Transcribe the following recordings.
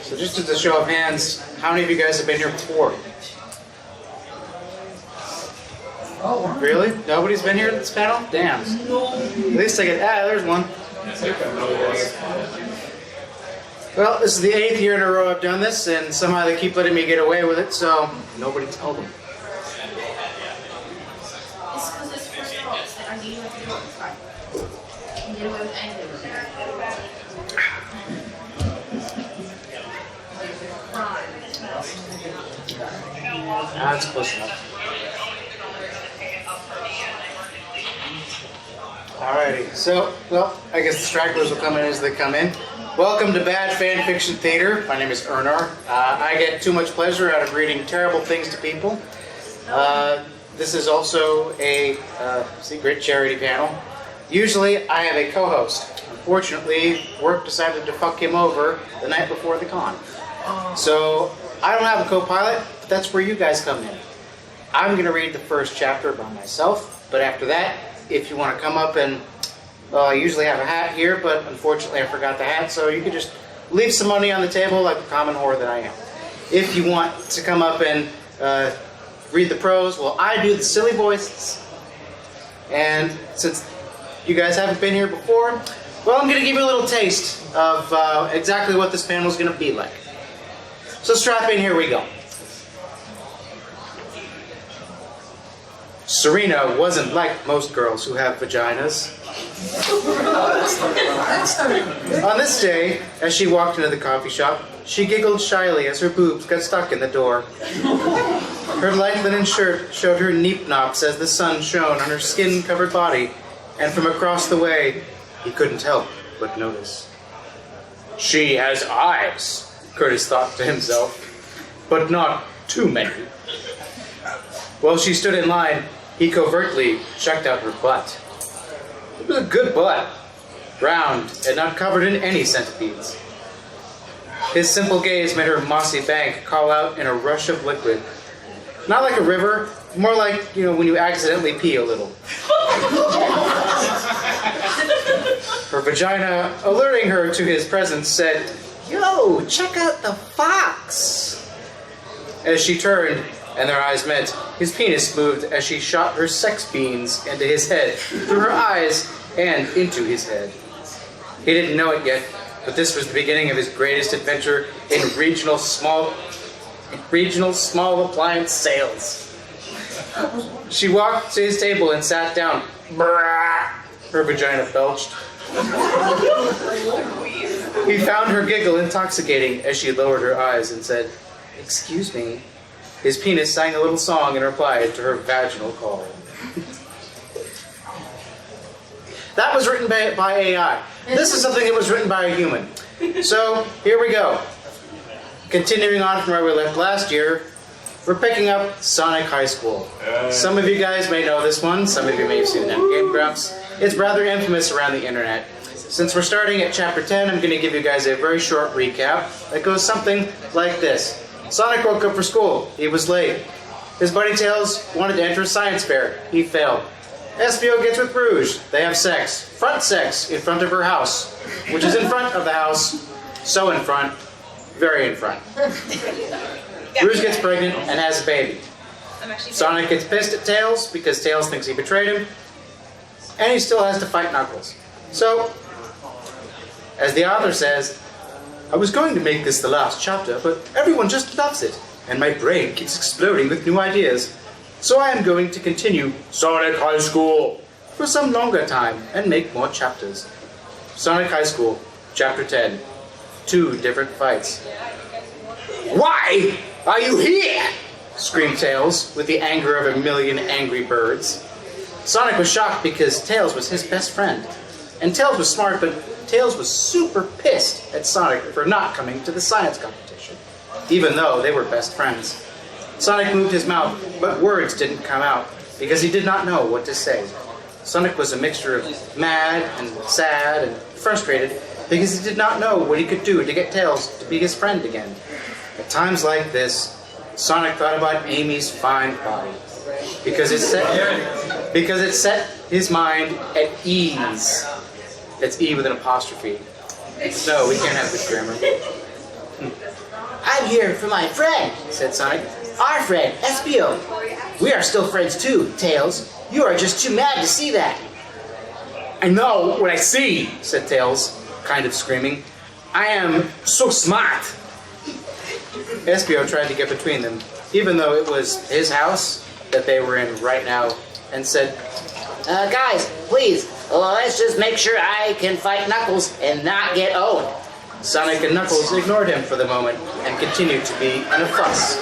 So just as a show of hands, how many of you guys have been here before? Really? Nobody's been here at this panel? Damn. At least I get, there's one. Well, this is the 8th year in a row I've done this, and somehow they keep letting me get away with it, so nobody tell them. It's because it's first of all, so I need you to do it. Right. You get away with anything. That's close enough. Alrighty, so, well, I guess the stragglers will come in as they come in. Welcome to Bad FanFic Theater. My name is Ernar. I get too much pleasure out of reading terrible things to people. This is also a secret charity panel. Usually, I have a co-host. Unfortunately, work decided to fuck him over the night before the con. So, I don't have a co-pilot, but that's where you guys come in. I'm going to read the first chapter by myself, but after that, if you want to come up and, well, I usually have a hat here, but unfortunately I forgot the hat, so you could just leave some money on the table like the common whore that I am. If you want to come up and read the prose, well, I do the silly voices. And since you guys haven't been here before, well, I'm going to give you a little taste of exactly what this panel is going to be like. So strap in, here we go. Serena wasn't like most girls who have vaginas. On this day, as she walked into the coffee shop, she giggled shyly as her boobs got stuck in the door. Her light linen shirt showed her neep-nops as the sun shone on her skin-covered body, and from across the way, he couldn't help but notice. She has eyes, Curtis thought to himself, but not too many. While she stood in line, he covertly checked out her butt. It was a good butt, round and not covered in any centipedes. His simple gaze made her mossy bank call out in a rush of liquid. Not like a river, more like, when you accidentally pee a little. Her vagina, alerting her to his presence, said, "Yo, check out the fox." As she turned, and their eyes met, his penis moved as she shot her sex beans into his head, through her eyes, and into his head. He didn't know it yet, but this was the beginning of his greatest adventure in regional small appliance sales. She walked to his table and sat down. Brrrr, her vagina belched. He found her giggle intoxicating as she lowered her eyes and said, "Excuse me." His penis sang a little song in reply to her vaginal call. That was written by AI. This is something that was written by a human. So, here we go. Continuing on from where we left last year, we're picking up Sonic High School. Some of you guys may know this one. Some of you may have seen it on Game Grumps. It's rather infamous around the internet. Since we're starting at Chapter 10, I'm going to give you guys a very short recap that goes something like this. Sonic woke up for school. He was late. His buddy Tails wanted to enter a science fair. He failed. Espio gets with Rouge. They have sex. Front sex in front of her house, which is in front of the house. So in front. Very in front. Rouge gets pregnant and has a baby. Sonic gets pissed at Tails because Tails thinks he betrayed him. And he still has to fight Knuckles. So, as the author says, "I was going to make this the last chapter, but everyone just loves it, and my brain keeps exploding with new ideas. So I am going to continue Sonic High School for some longer time and make more chapters." Sonic High School, Chapter 10. 2 different fights. "Why are you here?" screamed Tails, with the anger of a million angry birds. Sonic was shocked because Tails was his best friend. And Tails was smart, but Tails was super pissed at Sonic for not coming to the science competition, even though they were best friends. Sonic moved his mouth, but words didn't come out, because he did not know what to say. Sonic was a mixture of mad and sad and frustrated, because he did not know what he could do to get Tails to be his friend again. At times like this, Sonic thought about Amy's fine body, because it set his mind at ease. It's E with an apostrophe. No, we can't have this grammar. I'm here for my friend, said Sonic. Our friend, Espio. We are still friends too, Tails. You are just too mad to see that. I know what I see, said Tails, kind of screaming. I am so smart. Espio tried to get between them, even though it was his house that they were in right now, and said, guys, please, let's just make sure I can fight Knuckles and not get owned. Sonic and Knuckles ignored him for the moment and continued to be in a fuss.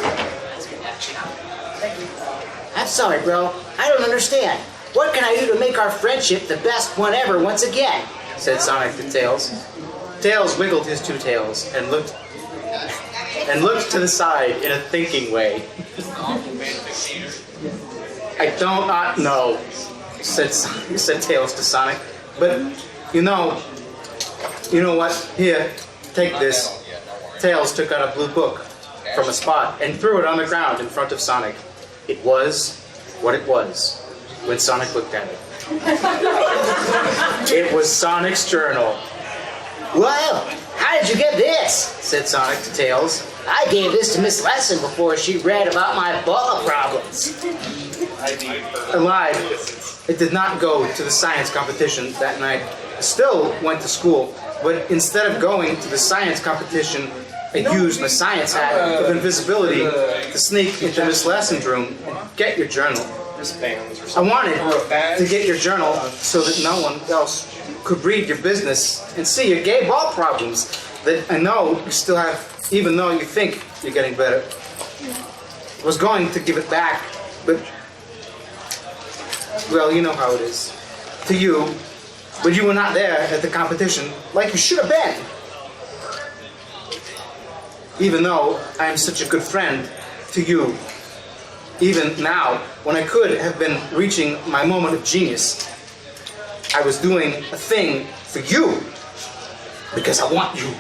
I'm sorry, bro. I don't understand. What can I do to make our friendship the best one ever once again? Said Sonic to Tails. Tails wiggled his two tails and looked to the side in a thinking way. I do not know, said Tails to Sonic. But you know what? Here, take this. Tails took out a blue book from a spot and threw it on the ground in front of Sonic. It was what it was when Sonic looked at it. It was Sonic's journal. Well, how did you get this? Said Sonic to Tails. I gave this to Miss Lesson before she read about my ball problems. I lied. It did not go to the science competition that night. I still went to school, but instead of going to the science competition, I used my science hat of invisibility to sneak into Miss Lesson's room and get your journal. I wanted to get your journal so that no one else could read your business and see your gay ball problems that I know you still have, even though you think you're getting better. I was going to give it back, but, well, you know how it is. To you, but you were not there at the competition like you should have been. Even though I am such a good friend to you, even now, when I could have been reaching my moment of genius, I was doing a thing for you because I want you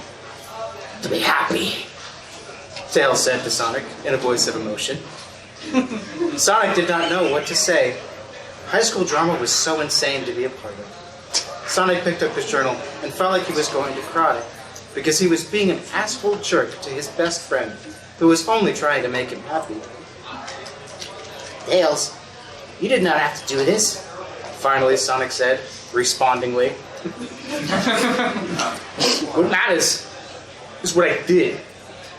to be happy, Tails said to Sonic in a voice of emotion. Sonic did not know what to say. High school drama was so insane to be a part of. Sonic picked up his journal and felt like he was going to cry because he was being an asshole jerk to his best friend who was only trying to make him happy. Tails, you did not have to do this, finally Sonic said, respondingly. What matters is what I did,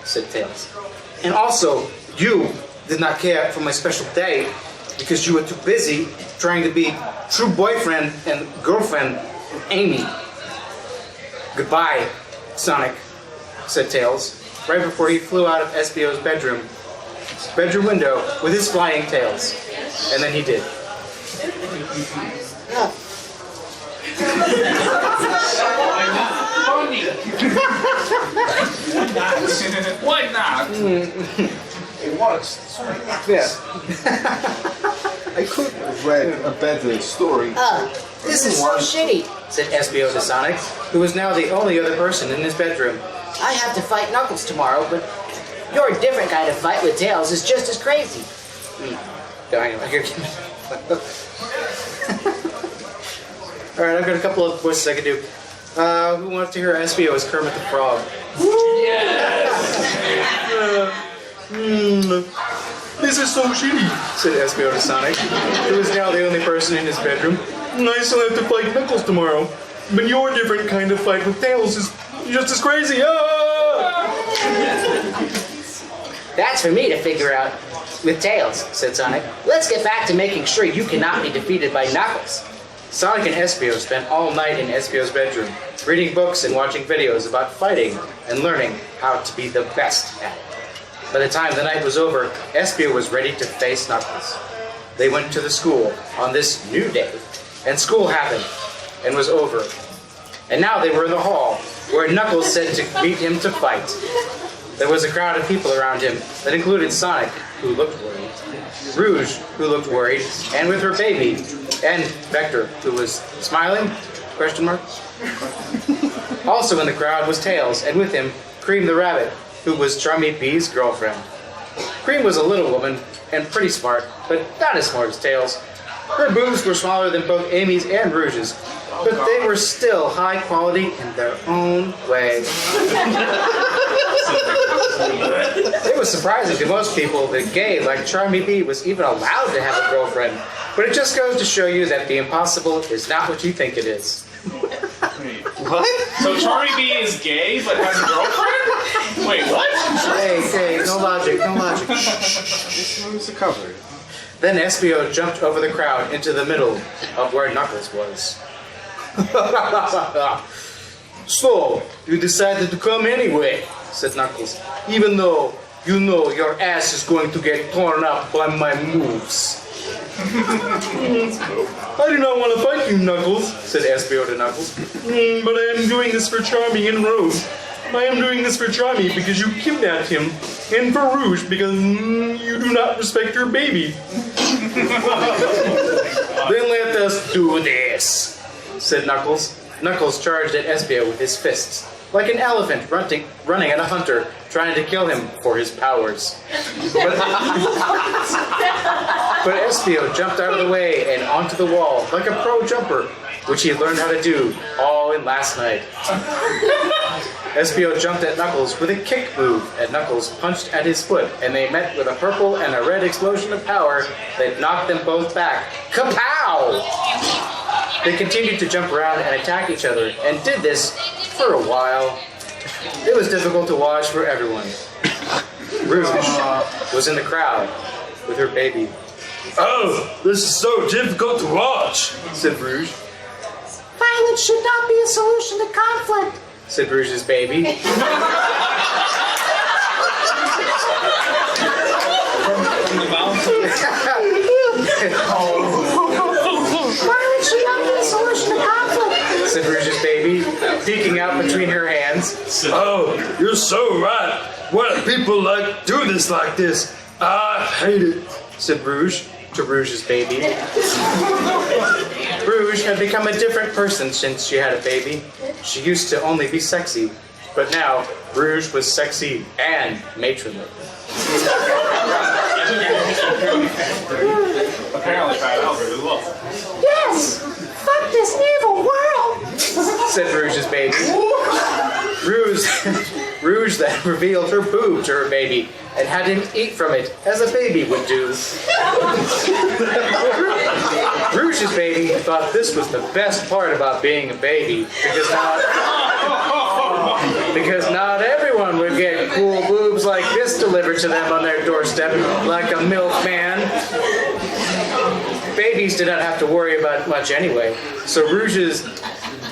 said Tails. And also, you did not care for my special day because you were too busy trying to be true boyfriend and girlfriend with Amy. Goodbye, Sonic, said Tails, right before he flew out of Espio's bedroom window with his flying tails. And then he did. Why not? It works. Yeah. I could have read a better story. This is so shitty, said Espio to Sonic, who was now the only other person in his bedroom. I have to fight Knuckles tomorrow, but your different kind of fight with Tails is just as crazy. Alright, I've got a couple of voices I could do. Who wants to hear Espio as Kermit the Frog? This is so shitty, said Espio to Sonic, who was now the only person in his bedroom. I still have to fight Knuckles tomorrow, but your different kind of fight with Tails is just as crazy. That's for me to figure out with Tails, said Sonic. Let's get back to making sure you cannot be defeated by Knuckles. Sonic and Espio spent all night in Espio's bedroom, reading books and watching videos about fighting and learning how to be the best at it. By the time the night was over, Espio was ready to face Knuckles. They went to the school on this new day, and school happened and was over. And now they were in the hall, where Knuckles said to meet him to fight. There was a crowd of people around him that included Sonic, who looked worried, Rouge, who looked worried, and with her baby, and Vector, who was smiling? ? Also in the crowd was Tails, and with him, Cream the Rabbit, who was Charmy Bee's girlfriend. Cream was a little woman, and pretty smart, but not as smart as Tails. Her boobs were smaller than both Amy's and Rouge's, but they were still high quality in their own way. It was surprising to most people that gay like Charmy B was even allowed to have a girlfriend. But it just goes to show you that the impossible is not what you think it is. What? So Charmy B is gay but has a girlfriend? Wait, what? Hey, no logic, no logic. This one's a cover. Then SBO jumped over the crowd into the middle of where Knuckles was. So, you decided to come anyway, said Knuckles, even though you know your ass is going to get torn up by my moves. I do not want to fight you, Knuckles, said SBO to Knuckles. But I am doing this for Charmy and Rose. I am doing this for Charmy because you kidnapped him, and for Rouge because you do not respect your baby. Then let us do this, said Knuckles. Knuckles charged at SBO with his fists, like an elephant running at a hunter, trying to kill him for his powers. But SBO jumped out of the way and onto the wall like a pro jumper, which he learned how to do all in last night. SBO jumped at Knuckles with a kick move, and Knuckles punched at his foot, and they met with a purple and a red explosion of power that knocked them both back. Kapow! They continued to jump around and attack each other, and did this for a while. It was difficult to watch for everyone. Rouge was in the crowd with her baby. Oh, this is so difficult to watch, said Rouge. Violence should not be a solution to conflict, said Rouge's baby. From the mouth. Violence should not be a solution to conflict, said Rouge's baby, peeking out between her hands. Oh, you're so right. Why do people do this like this? I hate it, said Rouge to Rouge's baby. Rouge had become a different person since she had a baby. She used to only be sexy, but now Rouge was sexy and matronly. Apparently found out really well. Yes! Fuck this evil world! said Rouge's baby. Rouge then revealed her boob to her baby and had him eat from it as a baby would do. Rouge's baby thought this was the best part about being a baby because not everyone would get cool boobs like this delivered to them on their doorstep like a milkman. Babies did not have to worry about much anyway, so Rouge's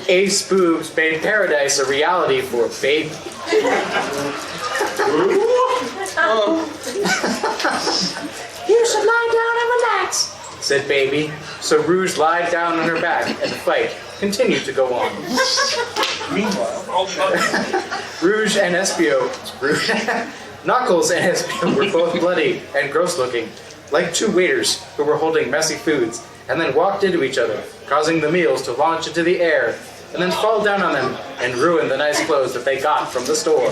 ace boobs made paradise a reality for a baby. You should lie down and relax, said Baby. So Rouge lied down on her back and the fight continued to go on. Meanwhile, Rouge and Espio, Knuckles and Espio were both bloody and gross looking, like two waiters who were holding messy foods and then walked into each other, causing the meals to launch into the air and then fall down on them and ruin the nice clothes that they got from the store.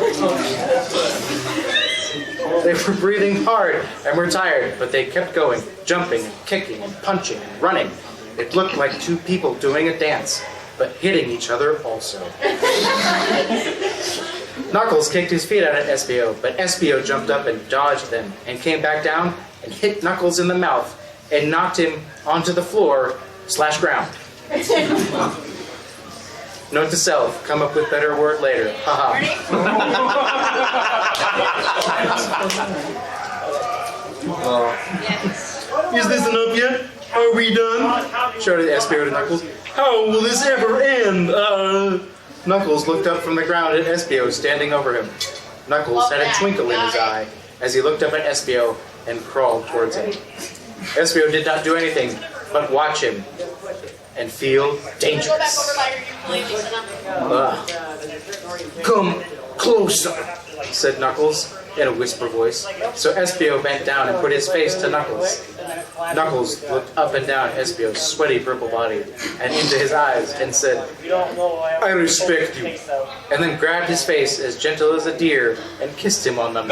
They were breathing hard and were tired, but they kept going, jumping and kicking and punching and running. It looked like two people doing a dance, but hitting each other also. Knuckles kicked his feet out at Espio, but Espio jumped up and dodged them and came back down and hit Knuckles in the mouth and knocked him onto the floor / ground. Note to self, come up with better word later. Haha. Is this enough yet? Are we done? Shouted Espio to Knuckles. How will this ever end? Knuckles looked up from the ground at Espio standing over him. Knuckles had a twinkle in his eye as he looked up at Espio and crawled towards him. Espio did not do anything but watch him and feel dangerous. Come closer, said Knuckles in a whisper voice. So Espio bent down and put his face to Knuckles. Knuckles looked up and down Espio's sweaty purple body and into his eyes and said, I respect you, and then grabbed his face as gentle as a deer and kissed him on them.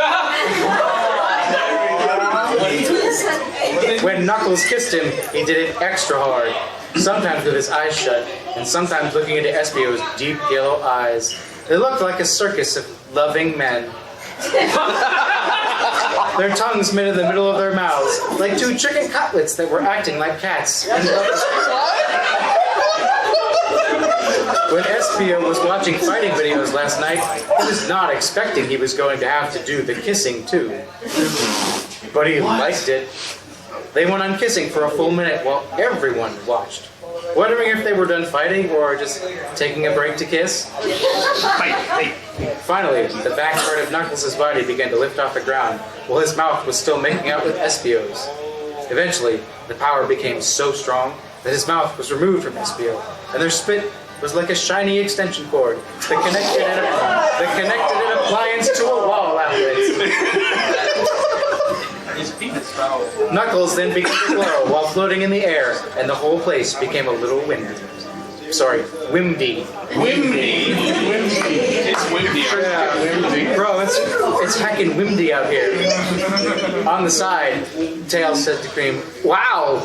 When Knuckles kissed him, he did it extra hard, sometimes with his eyes shut, and sometimes looking into Espio's deep yellow eyes. They looked like a circus of loving men. Their tongues met in the middle of their mouths, like two chicken cutlets that were acting like cats. When Espio was watching fighting videos last night, he was not expecting he was going to have to do the kissing too. But he liked it. They went on kissing for a full minute while everyone watched, wondering if they were done fighting or just taking a break to kiss. Finally, the back part of Knuckles' body began to lift off the ground while his mouth was still making out with Espio's. Eventually, the power became so strong that his mouth was removed from Espio, and their spit was like a shiny extension cord that connected an appliance to a wall outlet. His penis foul. Knuckles then began to glow while floating in the air, and the whole place became a little windy. Windy. It's windy. Yeah, bro, it's heckin' windy out here. On the side, Tails said to Cream, "Wow,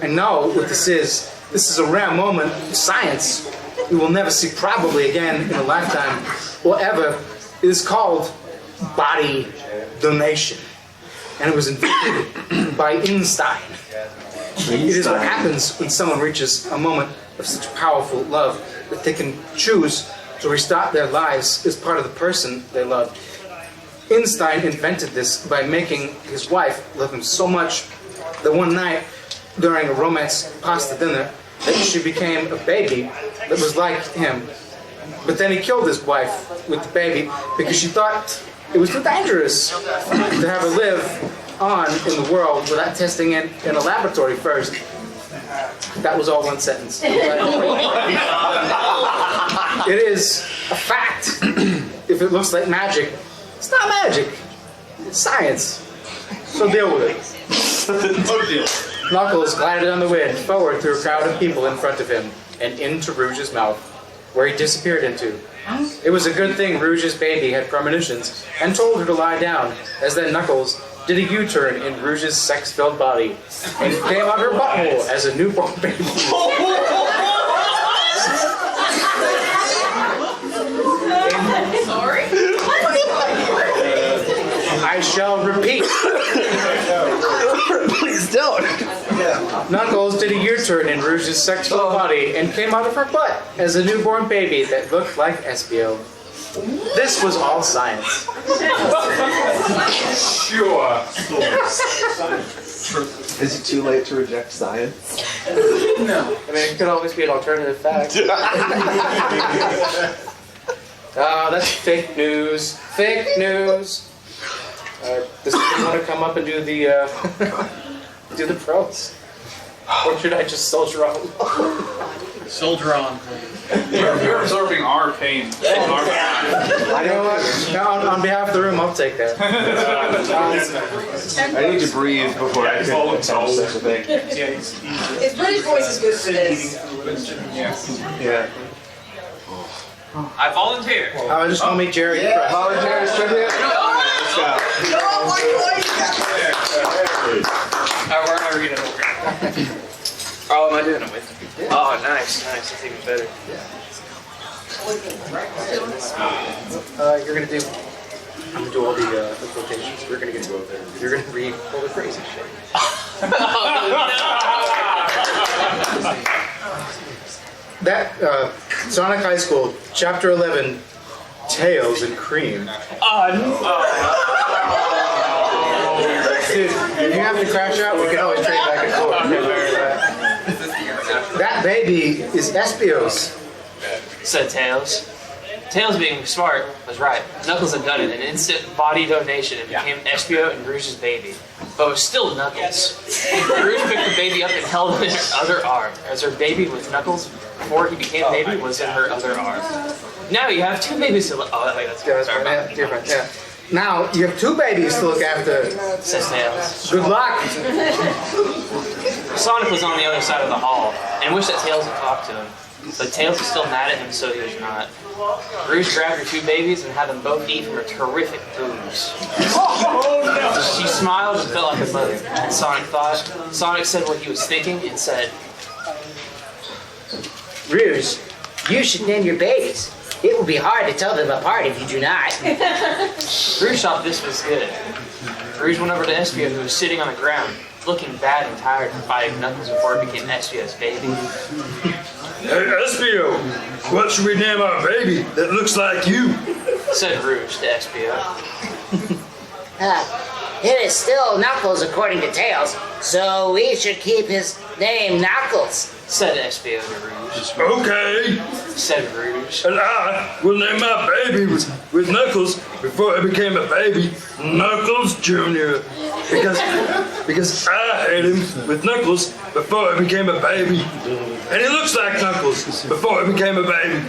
I know what this is. This is a rare moment of science we will never see probably again in a lifetime or ever. It is called body donation. And it was invented by Einstein. It is what happens when someone reaches a moment of such powerful love that they can choose to restart their lives as part of the person they love. Einstein invented this by making his wife love him so much that one night during a romance pasta dinner that she became a baby that was like him. But then he killed his wife with the baby because she thought it was too dangerous to have her live on in the world without testing it in a laboratory first." That was all one sentence. It is a fact. If it looks like magic, it's not magic. It's science. So deal with it. Knuckles glided on the wind forward through a crowd of people in front of him and into Rouge's mouth, where he disappeared into. It was a good thing Rouge's baby had premonitions and told her to lie down, as then Knuckles did a U-turn in Rouge's sex-filled body and came out her butthole as a newborn baby. Sorry? I shall repeat. Please don't. Knuckles did a U-turn in Rouge's sex-filled body and came out of her butt as a newborn baby that looked like Espio. This was all science. Sure. Is it too late to reject science? No. I mean, it could always be an alternative fact. That's fake news. Fake news. Does anyone want to come up and do the do the pros? Or should I just soldier on? Soldier on. You're absorbing our pain. Our I know what? On behalf of the room, I'll take that. I need to breathe before I can attempt such a thing. His British voice is good for this. Yeah. I volunteer. I just want to meet Jerry. Volunteers trivia? Let's go. Where am I reading it? Oh, am I doing it with you? Oh, nice. That's even better. You're gonna do. I'm gonna do all the quotations. We're gonna get to it. You're gonna read all the crazy shit. That Sonic High School, Chapter 11, Tails and Cream. Dude, if you have to crash out, we can always trade back and forth. That baby is Espio's. Said Tails. Tails, being smart, was right. Knuckles had done it, an instant body donation, and became Espio and Rouge's baby. But it was still Knuckles. Rouge picked the baby up and held it in her other arm, as her baby with Knuckles, before he became baby, was in her other arm. Now you have two babies to look. Oh, wait, that's good. Sorry about that. Different, yeah. Now you have two babies to look after. Says Tails. Good luck. Sonic was on the other side of the hall, and wished that Tails had talked to him. But Tails was still mad at him, so he was not. Rouge grabbed her two babies and had them both eat from her terrific boobs. She smiled and felt like a mother. And Sonic thought. Sonic said what he was thinking and said, Rouge, you should name your babies It will be hard to tell them apart if you do not. Rouge thought this was good. Rouge went over to Espio, who was sitting on the ground, looking bad and tired from fighting Knuckles before it became Espio's baby. Hey, Espio, what should we name our baby that looks like you? Said Rouge to Espio. It is still Knuckles according to Tails, so we should keep his name Knuckles. Said Espio to Rouge. Okay, Said Rouge. and I will name my baby with Knuckles before it became a baby, Knuckles Jr. Because I had him with Knuckles before it became a baby. And he looks like Knuckles before it became a baby.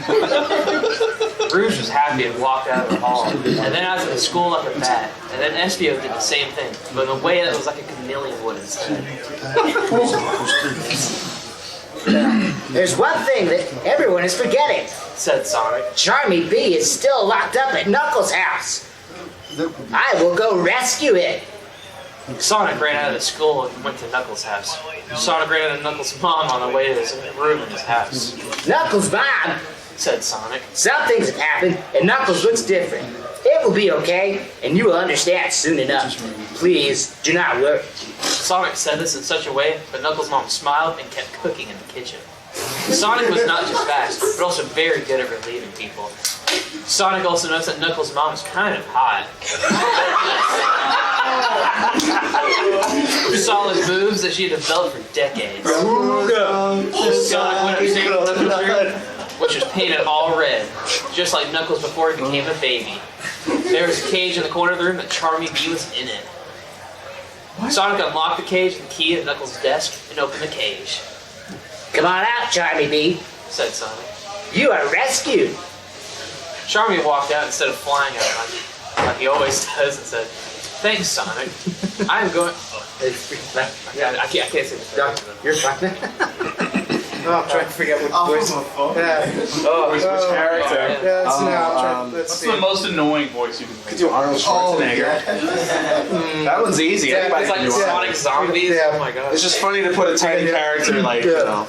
Rouge was happy and walked out of the hall, and then out to the school like a bat. And then Espio did the same thing, but in a way that was like a chameleon would instead. There's one thing that everyone is forgetting. Said Sonic. Charmy B is still locked up at Knuckles' house. I will go rescue it. Sonic ran out of the school and went to Knuckles' house. Sonic ran out of Knuckles' mom on the way to his room in his house. Knuckles' mom, Said Sonic. some things have happened and Knuckles looks different. It will be okay, and you will understand soon enough. Please, do not worry. Sonic said this in such a way, but Knuckles' mom smiled and kept cooking in the kitchen. Sonic was not just fast, but also very good at relieving people. Sonic also noticed that Knuckles' mom was kind of hot. Solid moves that she had developed for decades. Sonic went upstairs to Knuckles' room, which was painted all red, just like Knuckles before he became a baby. There was a cage in the corner of the room and Charmy B was in it. Sonic unlocked the cage with the key at Knuckles' desk and opened the cage. Come on out, Charmy B. Said Sonic. You are rescued. Charmy walked out instead of flying out like he always does and said, "Thanks, Sonic. I'm going." I can't say this. You're fine. Oh, I'm trying to figure out what voice. Which character? Yeah, let's What's see. the most annoying voice you can make? do Arnold Schwarzenegger. That one's easy. Anybody It's like can do it. Sonic zombies. Yeah. Oh my god. It's just funny to put a tiny character like, you know.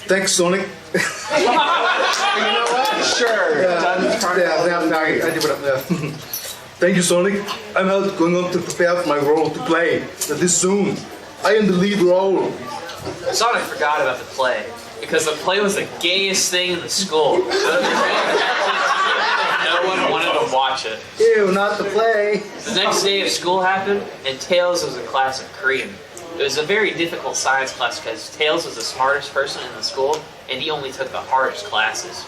Thanks, Sonic. Sure. I did what Thank you, Sonic. I'm out going on to prepare for my role to play this soon. I am the lead role. Sonic forgot about the play because the play was the gayest thing in the school. No one wanted to watch it. Ew, not the play. The next day of school happened, and Tails was in class with Cream. It was a very difficult science class because Tails was the smartest person in the school, and he only took the hardest classes.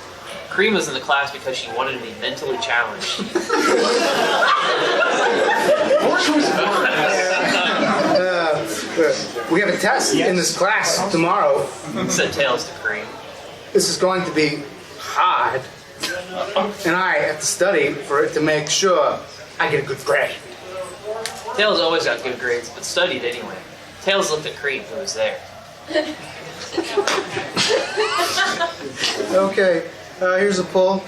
Cream was in the class because she wanted to be mentally challenged. We have a test in this class tomorrow. Said Tails to Cream. This is going to be hard. And I have to study for it to make sure I get a good grade. Tails always got good grades, but studied anyway. Tails looked at Cream, who was there. Okay, here's a poll.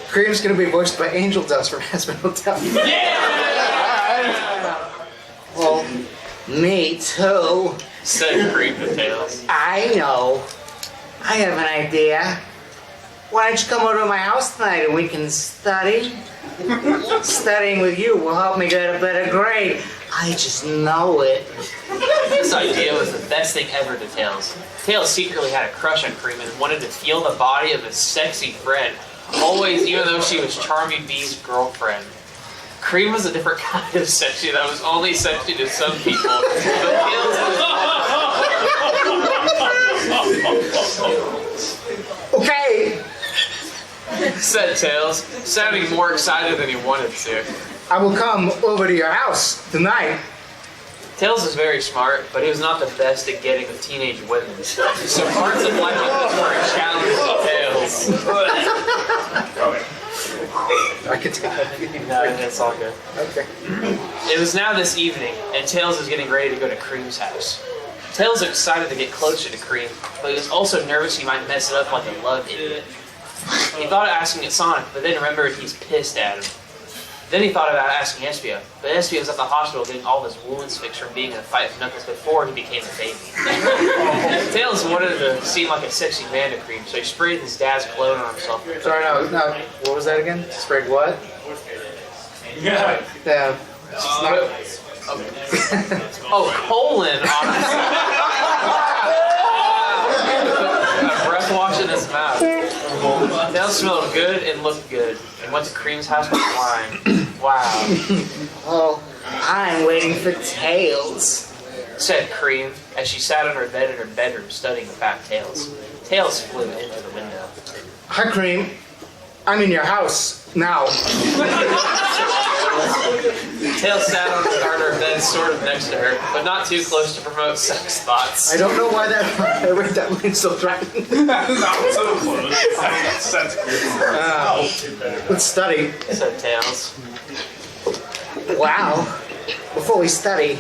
Cream's going to be voiced by Angel Dust from Hazbin Hotel. Well, me too. Said Cream to Tails. I know. I have an idea. Why don't you come over to my house tonight and we can study? Studying with you will help me get a better grade. I just know it. This idea was the best thing ever to Tails. Tails secretly had a crush on Cream and wanted to feel the body of his sexy friend, always, even though she was Charmy B's girlfriend. Cream was a different kind of sexy that was only sexy to some people. But Tails Okay, said Tails, sounding more excited than he wanted to. I will come over to your house tonight. Tails was very smart, but he was not the best at getting with teenage women. So parts of life like this were a challenge to Tails. I can take that. No, it's all good. Okay. It was now this evening, and Tails was getting ready to go to Cream's house. Tails was excited to get closer to Cream, but he was also nervous he might mess it up like a love idiot. He thought of asking it Sonic, but then remembered he's pissed at him. Then he thought about asking Espio, but Espio was at the hospital getting all his wounds fixed from being in a fight with Knuckles before he became a baby. Tails wanted to seem like a sexy man to Cream, so he sprayed his dad's cologne on himself. Sorry, no. What was that again? Sprayed what? Yeah. Yeah. Oh, colon on his a breath wash in his mouth. Tails smelled good and looked good, and went to Cream's house with wine. Wow, Oh, I'm waiting for Tails. said Cream as she sat on her bed in her bedroom studying about Tails. Tails flew into the window. Hi, Cream. I'm in your house now. Tails sat on her bed sort of next to her, but not too close to promote sex thoughts. I don't know why I read that line so threatening. Not so close. That's Let's study. Said Tails. Wow. Before we study,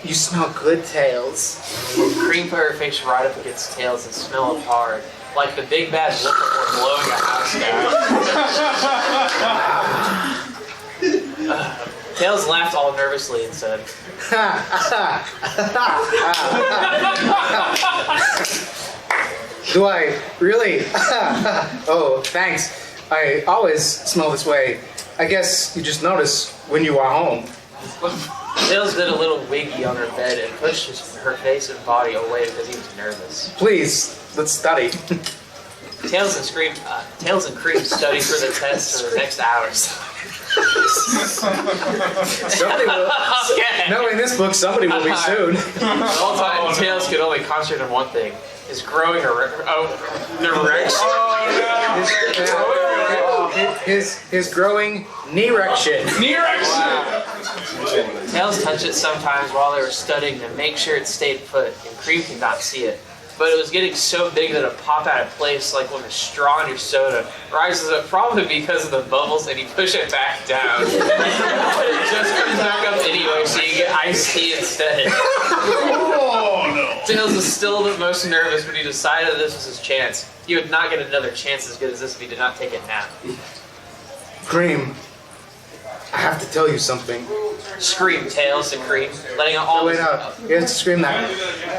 you smell good, Tails. Cream put her face right up against Tails and smelled hard, like the big bad wolf before blowing a house down. Tails laughed all nervously and said, Do I really? Oh, thanks. I always smell this way. I guess you just notice when you are home. Tails did a little wiggy on her bed and pushed her face and body away because he was nervous. Please, let's study. Tails and Cream studied for the test for the next hours. Somebody will. Okay. No, in this book, somebody will be soon. The whole time, Tails could only concentrate on one thing: his growing erection. His growing knee-rection. Tails touched it sometimes while they were studying to make sure it stayed put, and Cream could not see it. But it was getting so big that it popped out of place like when a straw in your soda rises up, probably because of the bubbles, and you push it back down. But it just comes back up anyway, so you get iced tea instead. Oh, no. Tails was still the most nervous when he decided this was his chance. He would not get another chance as good as this if he did not take it now. Cream, I have to tell you something. Screamed Tails to Cream, letting out all Wait, no. You have to scream that.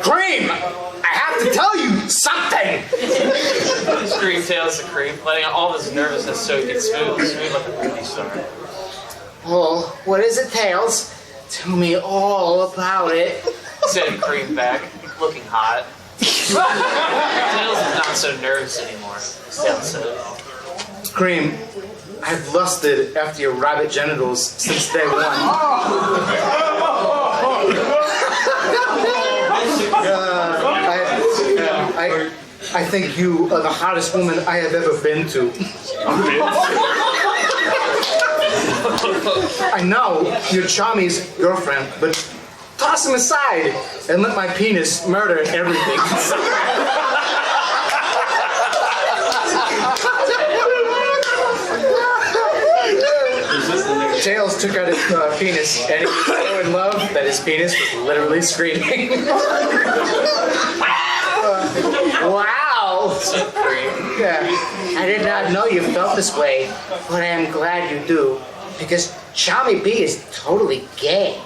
Cream, I have to tell you something. Screamed Tails to Cream, letting out all his nervousness so he could smooth like a movie star. Oh, what is it, Tails? Tell me all about it. Said Cream back, looking hot. Tails is not so nervous anymore, Tails said. Cream, I've lusted after your rabbit genitals since day one. I think you are the hottest woman I have ever been to. I know you're Chami's girlfriend, but toss him aside and let my penis murder everything. Tails took out his penis, and he was so in love that his penis was literally screaming. Wow. Yeah. I did not know you felt this way, but I am glad you do, because Chami B is totally gay.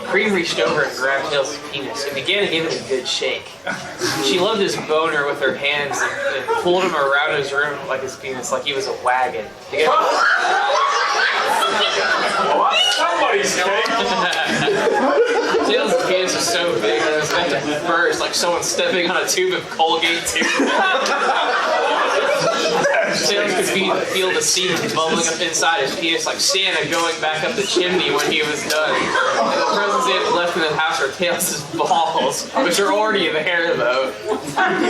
Cream reached over and grabbed Tails' penis and began to give it a good shake. She loved his boner with her hands and pulled him around his room like his penis, like he was a wagon. Somebody's cake. Tails' penis was so big that it was meant to burst, like someone stepping on a tube of Colgate toothpaste. Tails could feel the seed bubbling up inside his penis like Santa going back up the chimney when he was done. And the presents they had left in the house were Tails' balls, which are already there though.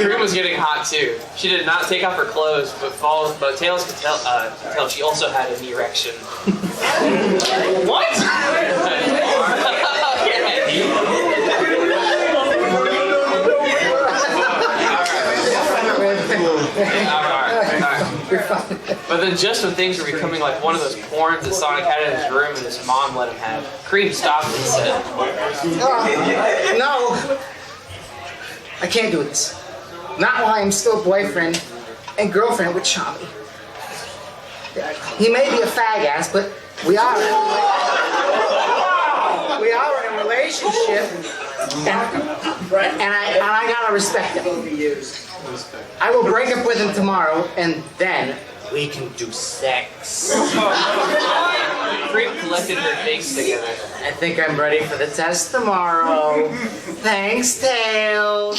Cream was getting hot too. She did not take off her clothes, but Tails could tell she also had an erection. What? Alright. But then just when things were becoming like one of those porns that Sonic had in his room and his mom let him have, Cream stopped and said, No, I can't do this. Not while I'm still boyfriend and girlfriend with Chami. he may be a fag ass, but we are in a relationship, and I gotta respect him. I will break up with him tomorrow, and then we can do sex. Cream collected her things together. I think I'm ready for the test tomorrow. Thanks, Tails.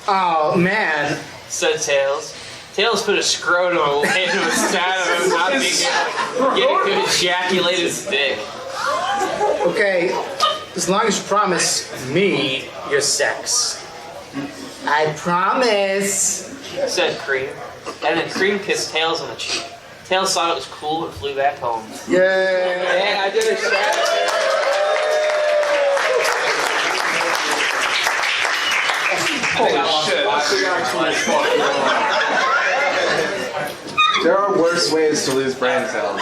Oh man. Said Tails. Tails put a scrotum into a stat of him not being able to ejaculate his dick. Okay, as long as you promise me your sex. I promise. Said Cream. And then Cream kissed Tails on the cheek. Tails thought it was cool and flew back home. Yay. And I did a shout. There are worse ways to lose brain cells,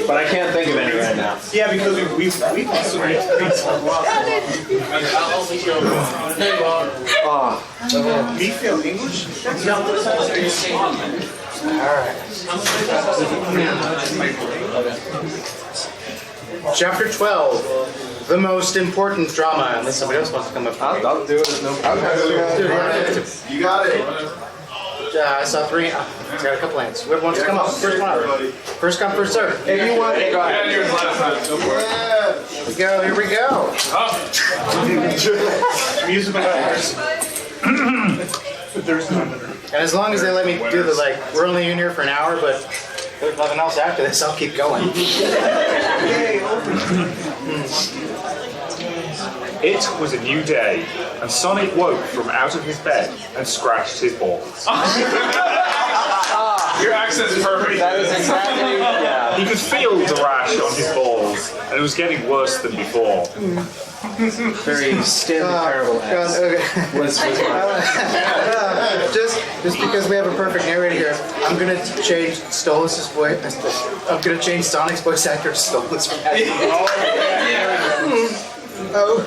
but I can't think of any right now. Yeah, because we've Do you feel English? Chapter 12. The most important drama. Unless somebody else wants to come up. I'll do it. No problem. You got it. I saw 3. It's got a couple hands. Whoever wants to come up. First one out. First come, first serve. If you want it, go ahead. Here we go. Here we go. And as long as they let me do the we're only in here for an hour, but there's nothing else after this, I'll keep going. It was a new day, and Sonic woke from out of his bed and scratched his balls. Your accent's perfect. That is exactly, yeah. He could feel the rash on his balls, and it was getting worse than before. Very Stanley Parable ass. Okay. Was Just because we have a perfect narrator here, I'm gonna change Stolas's voice. I'm gonna change Sonic's voice actor to Stolas from Oh,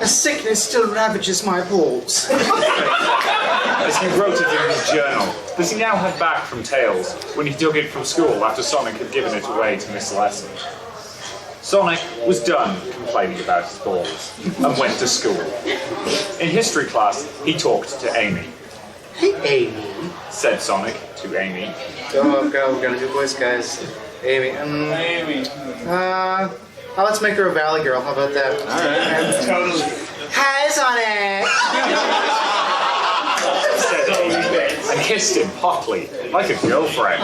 a sickness still ravages my balls. As he wrote it in his journal, that he now had back from Tails when he dug it from school after Sonic had given it away to miss a lesson. Sonic was done complaining about his balls and went to school. In history class, he talked to Amy. Hey, Amy. Said Sonic to Amy. Oh, God, we're gonna do voice, guys. Amy. Amy. Let's make her a Valley Girl. How about that? Alright. Totally. Hi, Sonic. Said Amy and kissed him hotly, like a girlfriend.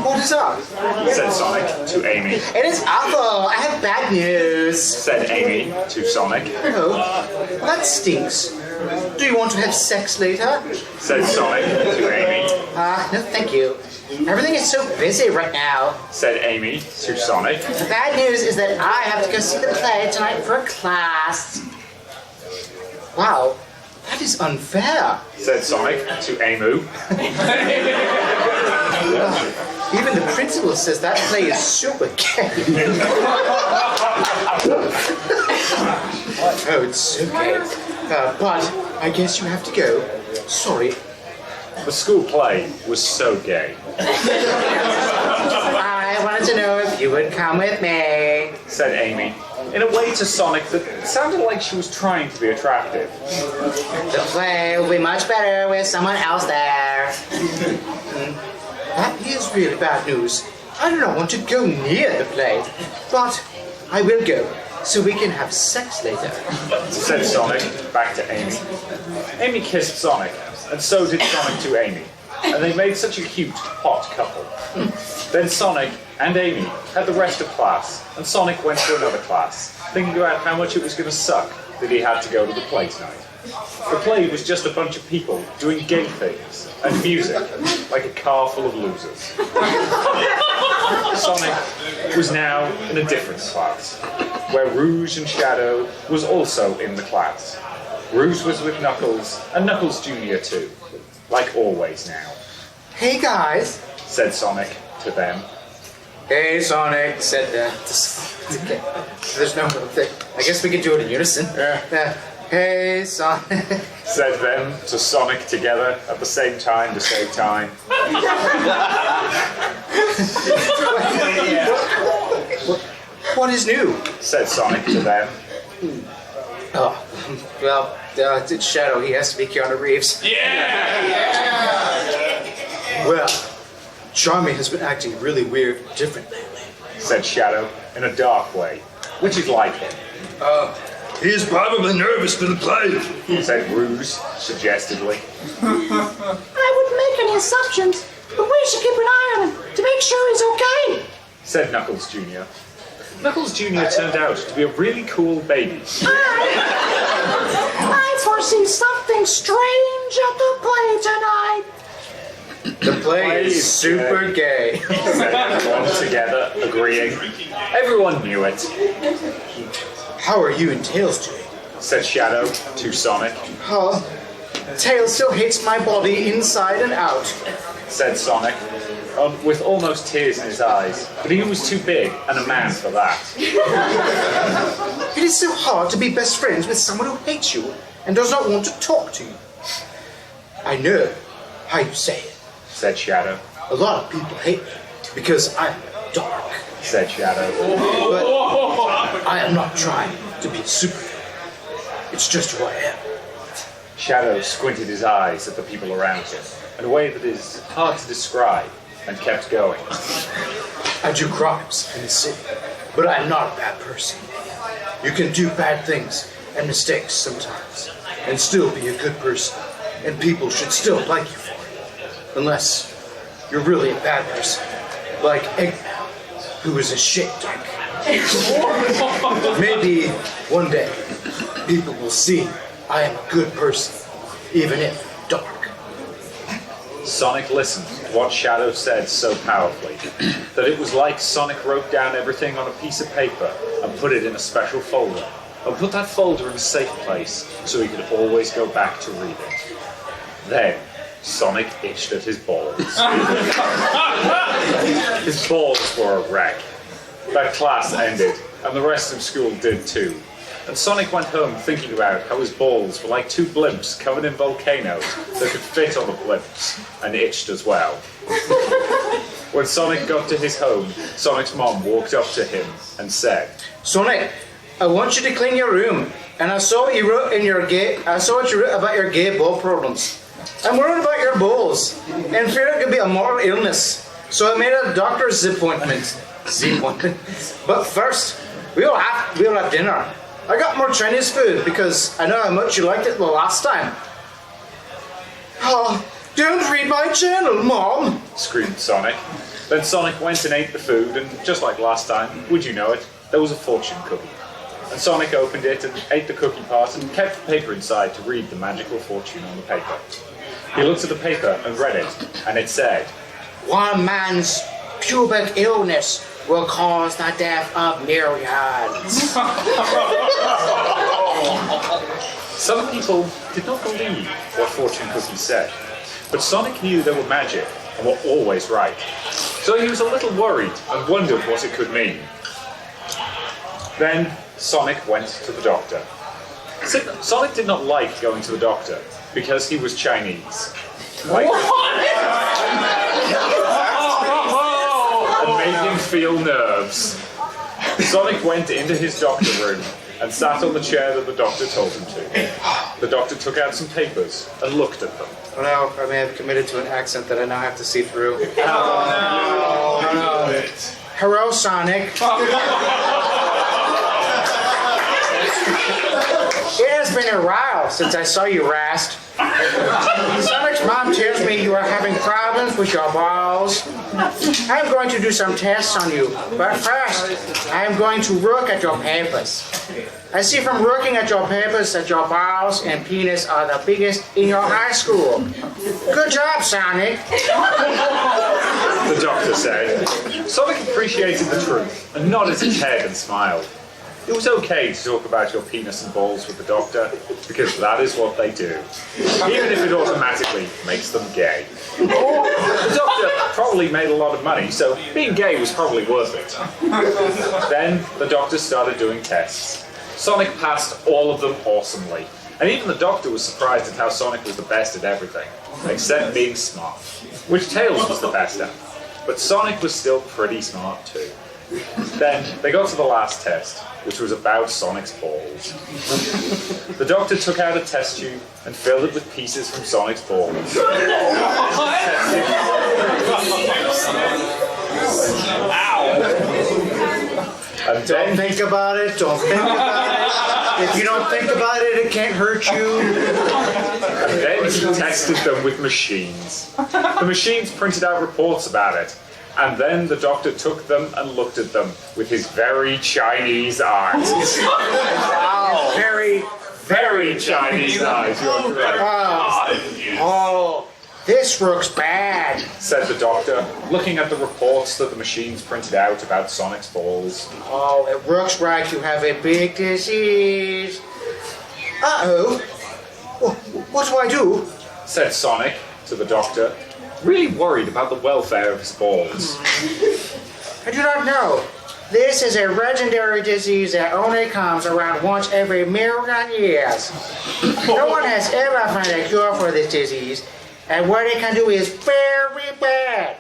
What is up? Said Sonic to Amy. It is awful. I have bad news. Said Amy to Sonic. Oh, well, that stinks. Do you want to have sex later? Said Sonic to Amy. No, thank you. Everything is so busy right now. Said Amy to Sonic. The bad news is that I have to go see the play tonight for class. Wow, that is unfair. Said Sonic to Amu. Even the principal says that play is super gay. Oh, it's so gay. But I guess you have to go. Sorry. The school play was so gay. I wanted to know if you would come with me. Said Amy, in a way to Sonic that sounded like she was trying to be attractive. The play will be much better with someone else there. That is really bad news. I do not want to go near the play, but I will go, so we can have sex later. Said Sonic back to Amy. Amy kissed Sonic, and so did Sonic to Amy, and they made such a cute, hot couple. Then Sonic and Amy had the rest of class, and Sonic went to another class, thinking about how much it was going to suck that he had to go to the play tonight. The play was just a bunch of people doing gay things and music, like a car full of losers. Sonic was now in a different class, where Rouge and Shadow was also in the class. Rouge was with Knuckles, and Knuckles Jr. too, like always now. Hey guys. Said Sonic to them. Hey Sonic, said okay. There's no thing. I guess we could do it in unison. Hey, Sonic. said them to Sonic together at the same time to save time. What is new? Said Sonic to them. Oh, well, it's Shadow. He has to be Keanu Reeves. Well, Charmy has been acting really weird and different lately. Said Shadow in a dark way, which is like him. He's probably nervous for the play. Said Rouge suggestively. I wouldn't make any assumptions, but we should keep an eye on him to make sure he's okay. Said Knuckles Jr. Knuckles Jr. turned out to be a really cool baby. I foresee something strange at the play tonight. The play is super gay. Said everyone together, agreeing. Everyone knew it. How are you and Tails doing? Said Shadow to Sonic. Oh, Tails still hates my body inside and out. Said Sonic, with almost tears in his eyes. But he was too big and a man for that. It is so hard to be best friends with someone who hates you and does not want to talk to you. I know how you say it. Said Shadow. A lot of people hate me because I'm dark. Said Shadow. But I am not trying to be Superman. It's just who I am. Shadow squinted his eyes at the people around him in a way that is hard to describe and kept going. I do crimes in the city, but I am not a bad person. You can do bad things and mistakes sometimes and still be a good person, and people should still like you for it. Unless you're really a bad person, like Eggman, who is a shit dick. Maybe one day people will see I am a good person, even if dark. Sonic listened to what Shadow said so powerfully that it was like Sonic wrote down everything on a piece of paper and put it in a special folder, and put that folder in a safe place so he could always go back to read it. Then Sonic itched at his balls. His balls were a wreck. That class ended, and the rest of school did too. And Sonic went home thinking about how his balls were like two blimps covered in volcanoes that could fit on the blimps, and itched as well. When Sonic got to his home, Sonic's mom walked up to him and said, Sonic, I want you to clean your room, and I saw what you wrote in your what you wrote about your gay ball problems. I'm worried about your balls, and fear it could be a mortal illness. So I made a doctor's appointment. But first, we'll have dinner. I got more Chinese food because I know how much you liked it the last time. Oh, don't read my journal, Mom! screamed Sonic. Then Sonic went and ate the food, and just like last time, would you know it, there was a fortune cookie. And Sonic opened it and ate the cookie part and kept the paper inside to read the magical fortune on the paper. He looked at the paper and read it, and it said, One man's pubic illness will cause the death of millions. Some people did not believe what fortune cookies said, but Sonic knew they were magic and were always right. So he was a little worried and wondered what it could mean. Then Sonic went to the doctor. Sonic did not like going to the doctor because he was Chinese. And made him feel nerves. Sonic went into his doctor room and sat on the chair that the doctor told him to. The doctor took out some papers and looked at them. Oh no, I may have committed to an accent that I now have to see through. Oh no. Hello, Sonic. It has been a while since I saw you last. Sonic's mom tells me you are having problems with your balls. I'm going to do some tests on you, but first, I'm going to look at your papers. I see from looking at your papers that your balls and penis are the biggest in your high school. Good job, Sonic. The doctor said. Sonic appreciated the truth and nodded his head and smiled. It was okay to talk about your penis and balls with the doctor, because that is what they do, even if it automatically makes them gay. The doctor probably made a lot of money, so being gay was probably worth it. Then the doctor started doing tests. Sonic passed all of them awesomely, And even the Doctor was surprised at how Sonic was the best at everything, except being smart, which Tails was the best at. But Sonic was still pretty smart too. Then they got to the last test, which was about Sonic's balls. The Doctor took out a test tube and filled it with pieces from Sonic's balls. And Don't think about it. Don't think about it. If you don't think about it, it can't hurt you. And then he tested them with machines. The machines printed out reports about it. And then the Doctor took them and looked at them with his very Chinese eyes. Wow. Very, Very Chinese eyes, you're correct. oh, this looks bad. Said the Doctor, looking at the reports that the machines printed out about Sonic's balls. Oh, it looks like you have a big disease. Uh-oh. What do I do? Said Sonic to the Doctor, really worried about the welfare of his balls. I do not know. This is a legendary disease that only comes around once every million years. No one has ever found a cure for this disease, and what it can do is very bad.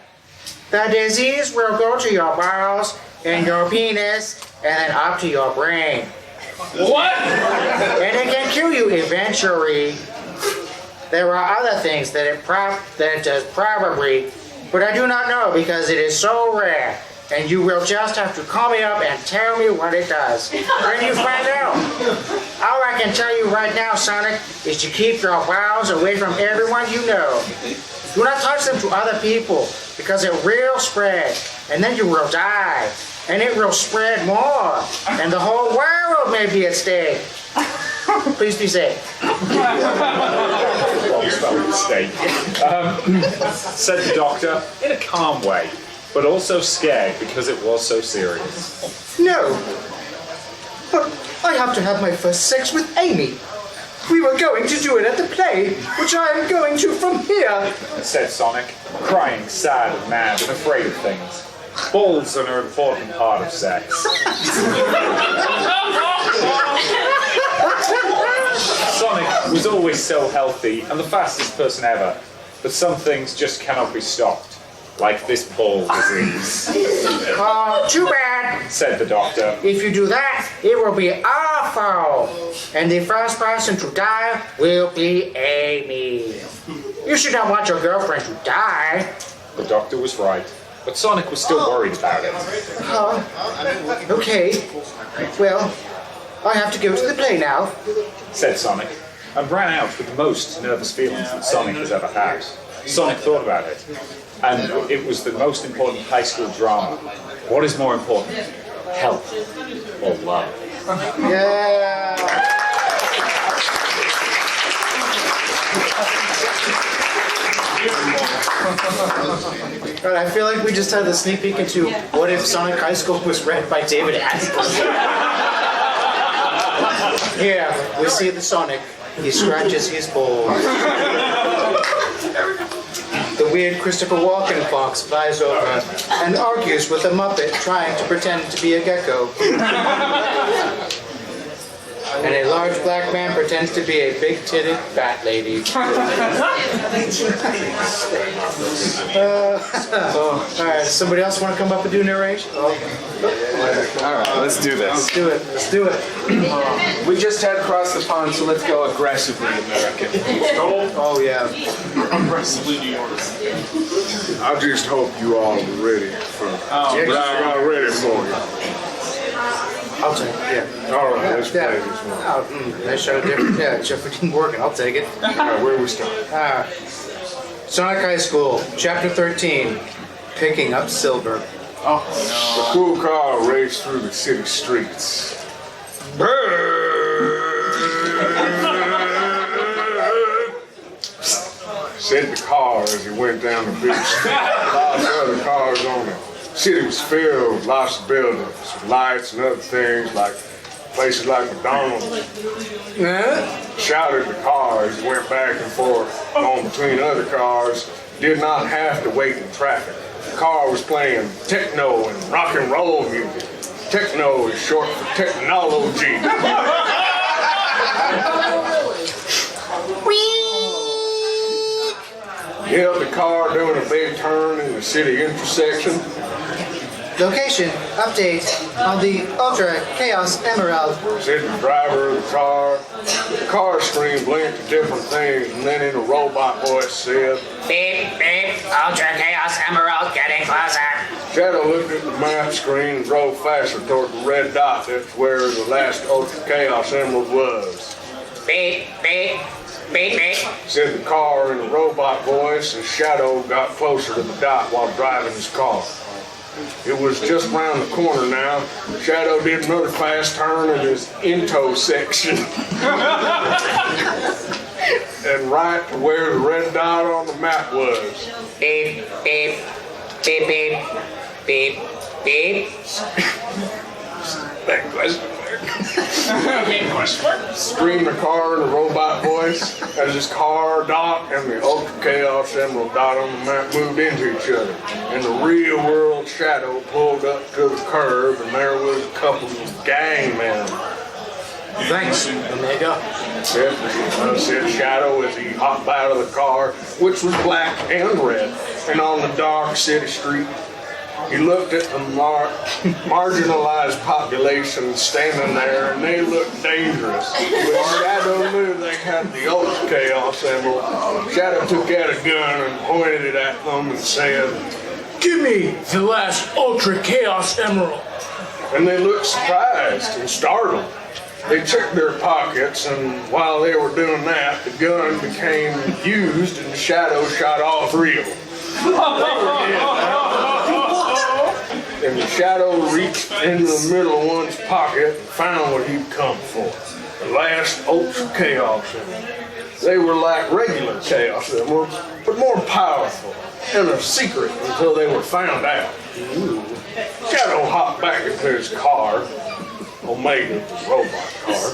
The disease will go to your bowels and your penis and then up to your brain. What? And it can kill you eventually. There are other things that it does probably, but I do not know because it is so rare. And you will just have to call me up and tell me what it does. When you find out. All I can tell you right now, Sonic, is to keep your bowels away from everyone you know. Do not touch them to other people because it will spread. And then you will die. And it will spread more. And the whole world may be at stake. Please be safe. Wrong spelling mistake. Said the Doctor in a calm way, but also scared because it was so serious. No. But I have to have my first sex with Amy. We were going to do it at the play, which I am going to from here. Said Sonic, crying, sad and mad and afraid of things. Balls are an important part of sex. Sonic was always so healthy and the fastest person ever, but some things just cannot be stopped, like this ball disease. Oh, too bad. Said the Doctor. If you do that, it will be awful. And the first person to die will be Amy. You should not want your girlfriend to die. The Doctor was right, but Sonic was still worried about it. Okay. Well, I have to go to the play now. Said Sonic, and ran out with the most nervous feelings that Sonic has ever had. Sonic thought about it, and it was the most important high school drama. What is more important, health or love? Yeah. But I feel like we just had a sneak peek into what if Sonic High School was read by David Attenborough. Here, we see the Sonic. He scratches his balls. The weird Christopher Walken fox flies over and argues with a Muppet trying to pretend to be a gecko. And a large black man pretends to be a big-titted fat lady. Alright, somebody else want to come up and do narration? Alright, let's do this. Let's do it. Let's do it. We just had across the pond, so let's go aggressively American. Oh, yeah. Aggressively New York. I just hope you all are ready for I'm ready for you. I'll take it, yeah. All right, let's play this one. Oh, that show different. Yeah, except it didn't work, and I'll take it. All right, where we start? Sonic High School, Chapter 13, Picking Up Silver. The cool car raced through the city streets. Said the car as he went down the big street. Lots of other cars on it. City was filled with lots of buildings, lights and other things like places like McDonald's. Shouted the car as he went back and forth on between other cars. Did not have to wait in traffic. The car was playing techno and rock and roll music. Techno is short for technology. He held the car doing a big turn in the city intersection. Location update on the Ultra Chaos Emerald. Said the driver of the car screen blinked at different things, and then in a robot voice said, Beep, beep, Ultra Chaos Emerald getting closer. Shadow looked at the map screen and drove faster toward the red dot. That's where the last Ultra Chaos Emerald was. Beep, beep, beep, beep. Said the car in a robot voice as Shadow got closer to the dot while driving his car. It was just around the corner now. Shadow did another fast turn in his into section. And right to where the red dot on the map was. Beep, beep, beep, beep, beep, beep. That question screamed the car in a robot voice as his car dot and the Ultra Chaos Emerald dot on the map moved into each other. And the real world Shadow pulled up to the curb, and there was a couple of gang members. Thanks, Omega. Said Shadow as he hopped out of the car, which was black and red, and on the dark city street. He looked at the marginalized population standing there, and they looked dangerous. But Shadow knew they had the Ultra Chaos Emerald. Shadow took out a gun and pointed it at them and said, Give me the last Ultra Chaos Emerald. and they looked surprised and startled. They checked their pockets, and while they were doing that, the gun became used, and Shadow shot all three of them. And the Shadow reached into the middle of one's pocket and found what he'd come for. The last Ultra Chaos Emerald. They were like regular Chaos Emeralds, but more powerful and a secret until they were found out. Shadow hopped back into his car, Omega, the robot car,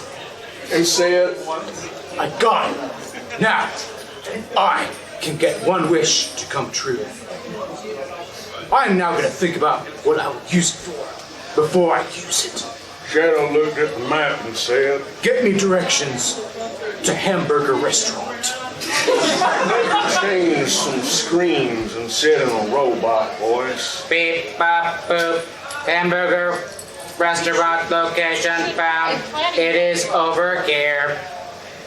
and said, I got it. Now, I can get one wish to come true. I'm now going to think about what I will use it for before I use it. Shadow looked at the map and said, Get me directions to Hamburger Restaurant. changed some screens and said in a robot voice, Beep, bop, boop. Hamburger Restaurant location found. It is over here.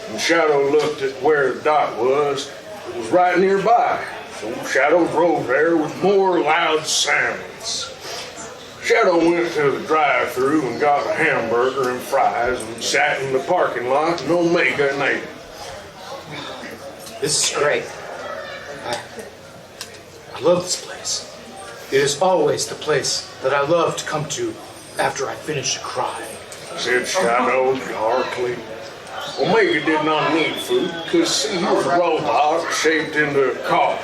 and Shadow looked at where the dot was. It was right nearby. So Shadow drove there with more loud sounds. Shadow went to the drive-thru and got a hamburger and fries and sat in the parking lot and Omega and ate. This is great. I love this place. It is always the place that I love to come to after I finish a cry. Said Shadow darkly. Omega did not need food because he was a robot shaped into a car.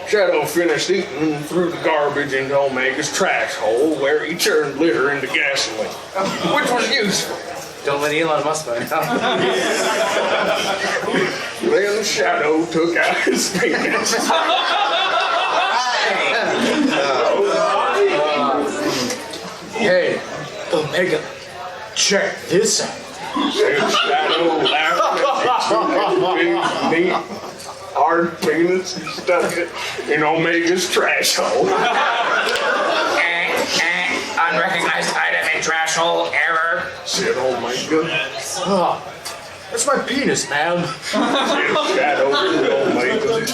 Shadow finished eating and threw the garbage into Omega's trash hole where he turned litter into gasoline, which was useful. Don't let Elon Musk find out. Then Shadow took out his penis. Hey, Omega, check this out. Said Shadow laughed at his big, neat, hard penis and stuck it in Omega's trash hole. Unrecognized item in trash hole error. Said Omega. Ah, that's my penis, man. Said Shadow to Omega.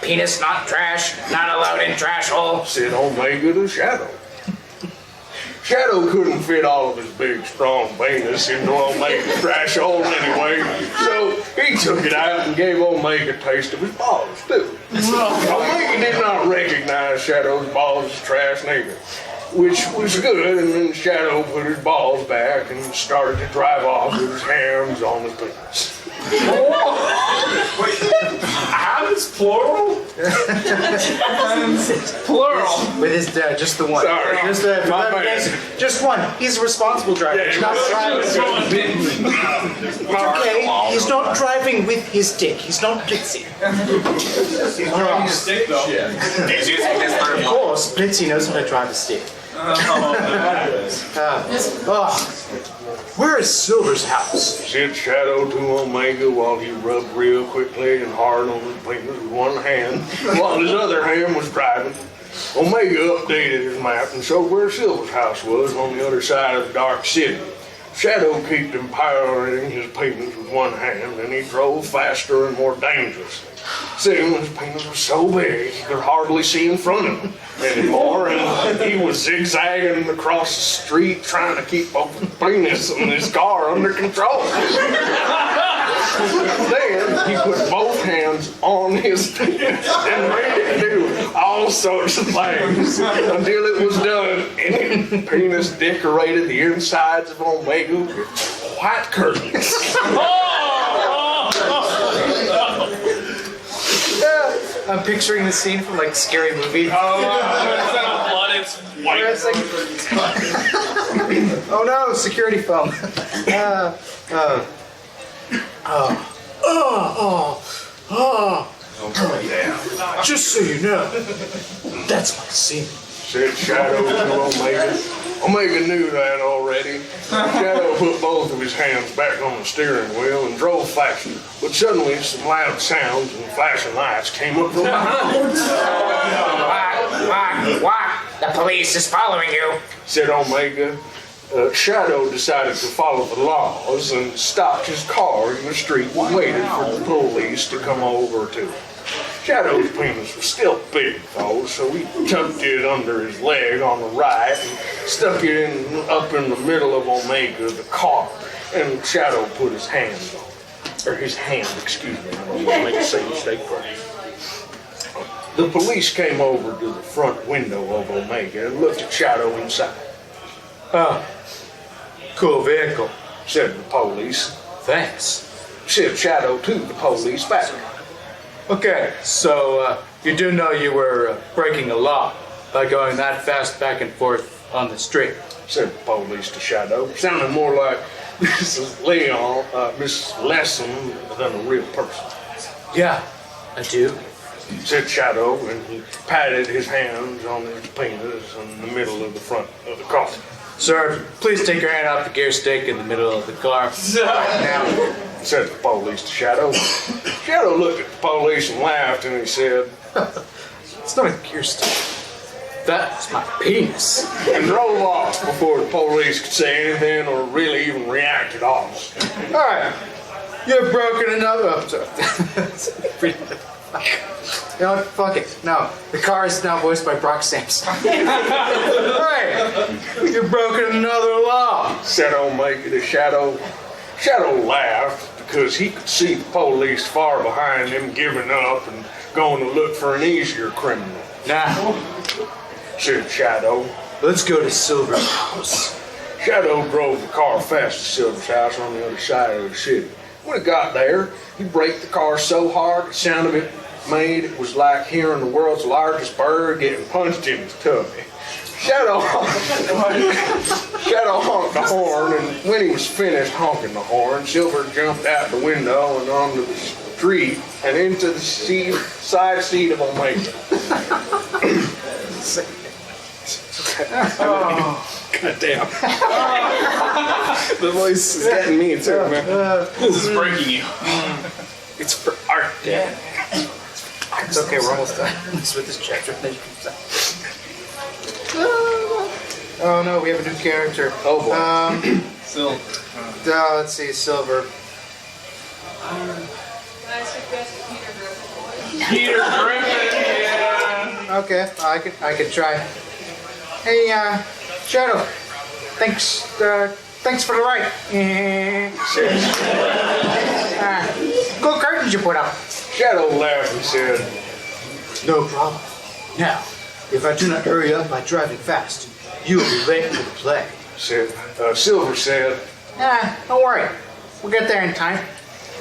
Penis not trash, not allowed in trash hole. Said Omega to Shadow. Shadow couldn't fit all of his big, strong penis into Omega's trash hole anyway, so he took it out and gave Omega a taste of his balls, too. Omega did not recognize Shadow's balls as trash neither, which was good, and then Shadow put his balls back and started to drive off with his hands on his penis. Hands plural? Plural. With his just the one. Sorry. Just, My bad. just one. He's a responsible driver. He's not driving. Okay, he's not driving with his dick. He's not Blitzy. Stick though. He's using this for Of course, Blitzy knows how to drive a stick. Where is Silver's house? Said Shadow to Omega while he rubbed real quickly and hard on his fingers with one hand while his other hand was driving. Omega updated his map and showed where Silver's house was on the other side of the Dark City. Shadow kept empowering his penis with one hand, and he drove faster and more dangerously. Soon his penis was so big he could hardly see in front of him anymore, and he was zigzagging across the street trying to keep both his penis and his car under control. Then he put both hands on his penis and made it do all sorts of things until it was done, and his penis decorated the insides of Omega with white curtains. I'm picturing the scene from like Scary Movie. Where it's like, oh no, security phone. Just so you know, that's my scene. Said Shadow to Omega. Omega knew that already. Shadow put both of his hands back on the steering wheel and drove faster. But suddenly some loud sounds and flashing lights came up from behind. What? The police is following you. Said Omega. Shadow decided to follow the laws and stopped his car in the street and waited for the police to come over to him. Shadow's penis was still big, though, so he tucked it under his leg on the right and stuck it up in the middle of Omega, the car, and Shadow put his hands on it. Or his hand, excuse me, I don't want to make the same mistake twice. The police came over to the front window of Omega and looked at Shadow inside. Oh, cool vehicle. Said the police. Thanks. Said Shadow to the police back. Okay, so you do know you were breaking a law by going that fast back and forth on the street. Said the police to Shadow. Sounded more like Mrs. Leon, Miss Lesson than a real person. Yeah, I do. Said Shadow, and he patted his hands on his penis in the middle of the front of the car. Sir, please take your hand off the gear stick in the middle of the car. Right now. Said the police to Shadow. Shadow looked at the police and laughed, and he said, It's not a gear stick. That's my penis. And drove off before the police could say anything or really even react at all. All right, you've broken another. Oh, sorry. You know what? Fuck it. No, the car is now voiced by Brock Sampson. Right, you've broken another law. Said Omega to Shadow. Shadow laughed because he could see the police far behind him giving up and going to look for an easier criminal. Now, Said Shadow. Let's go to Silver's house. Shadow drove the car fast to Silver's house on the other side of the city. When it got there, he braked the car so hard the sound of it made it was like hearing the world's largest bird getting punched in his tummy. Shadow honked the horn, and when he was finished honking the horn, Silver jumped out the window and onto the street and into the side seat of Omega. God damn. The voice is getting me too, man. This is breaking you. It's for art. Yeah. It's okay, we're almost done. With this chapter. Oh no, we have a new character. Oh boy. Silver. Let's see, Silver. Peter Griffin, yeah. Okay, I could try. Hey, Shadow. Thanks for the ride. Cool curtains you put up. Shadow laughed and said, No problem. Now, if I do not hurry up by driving fast, you will be late for the play. Silver said, Don't worry. We'll get there in time.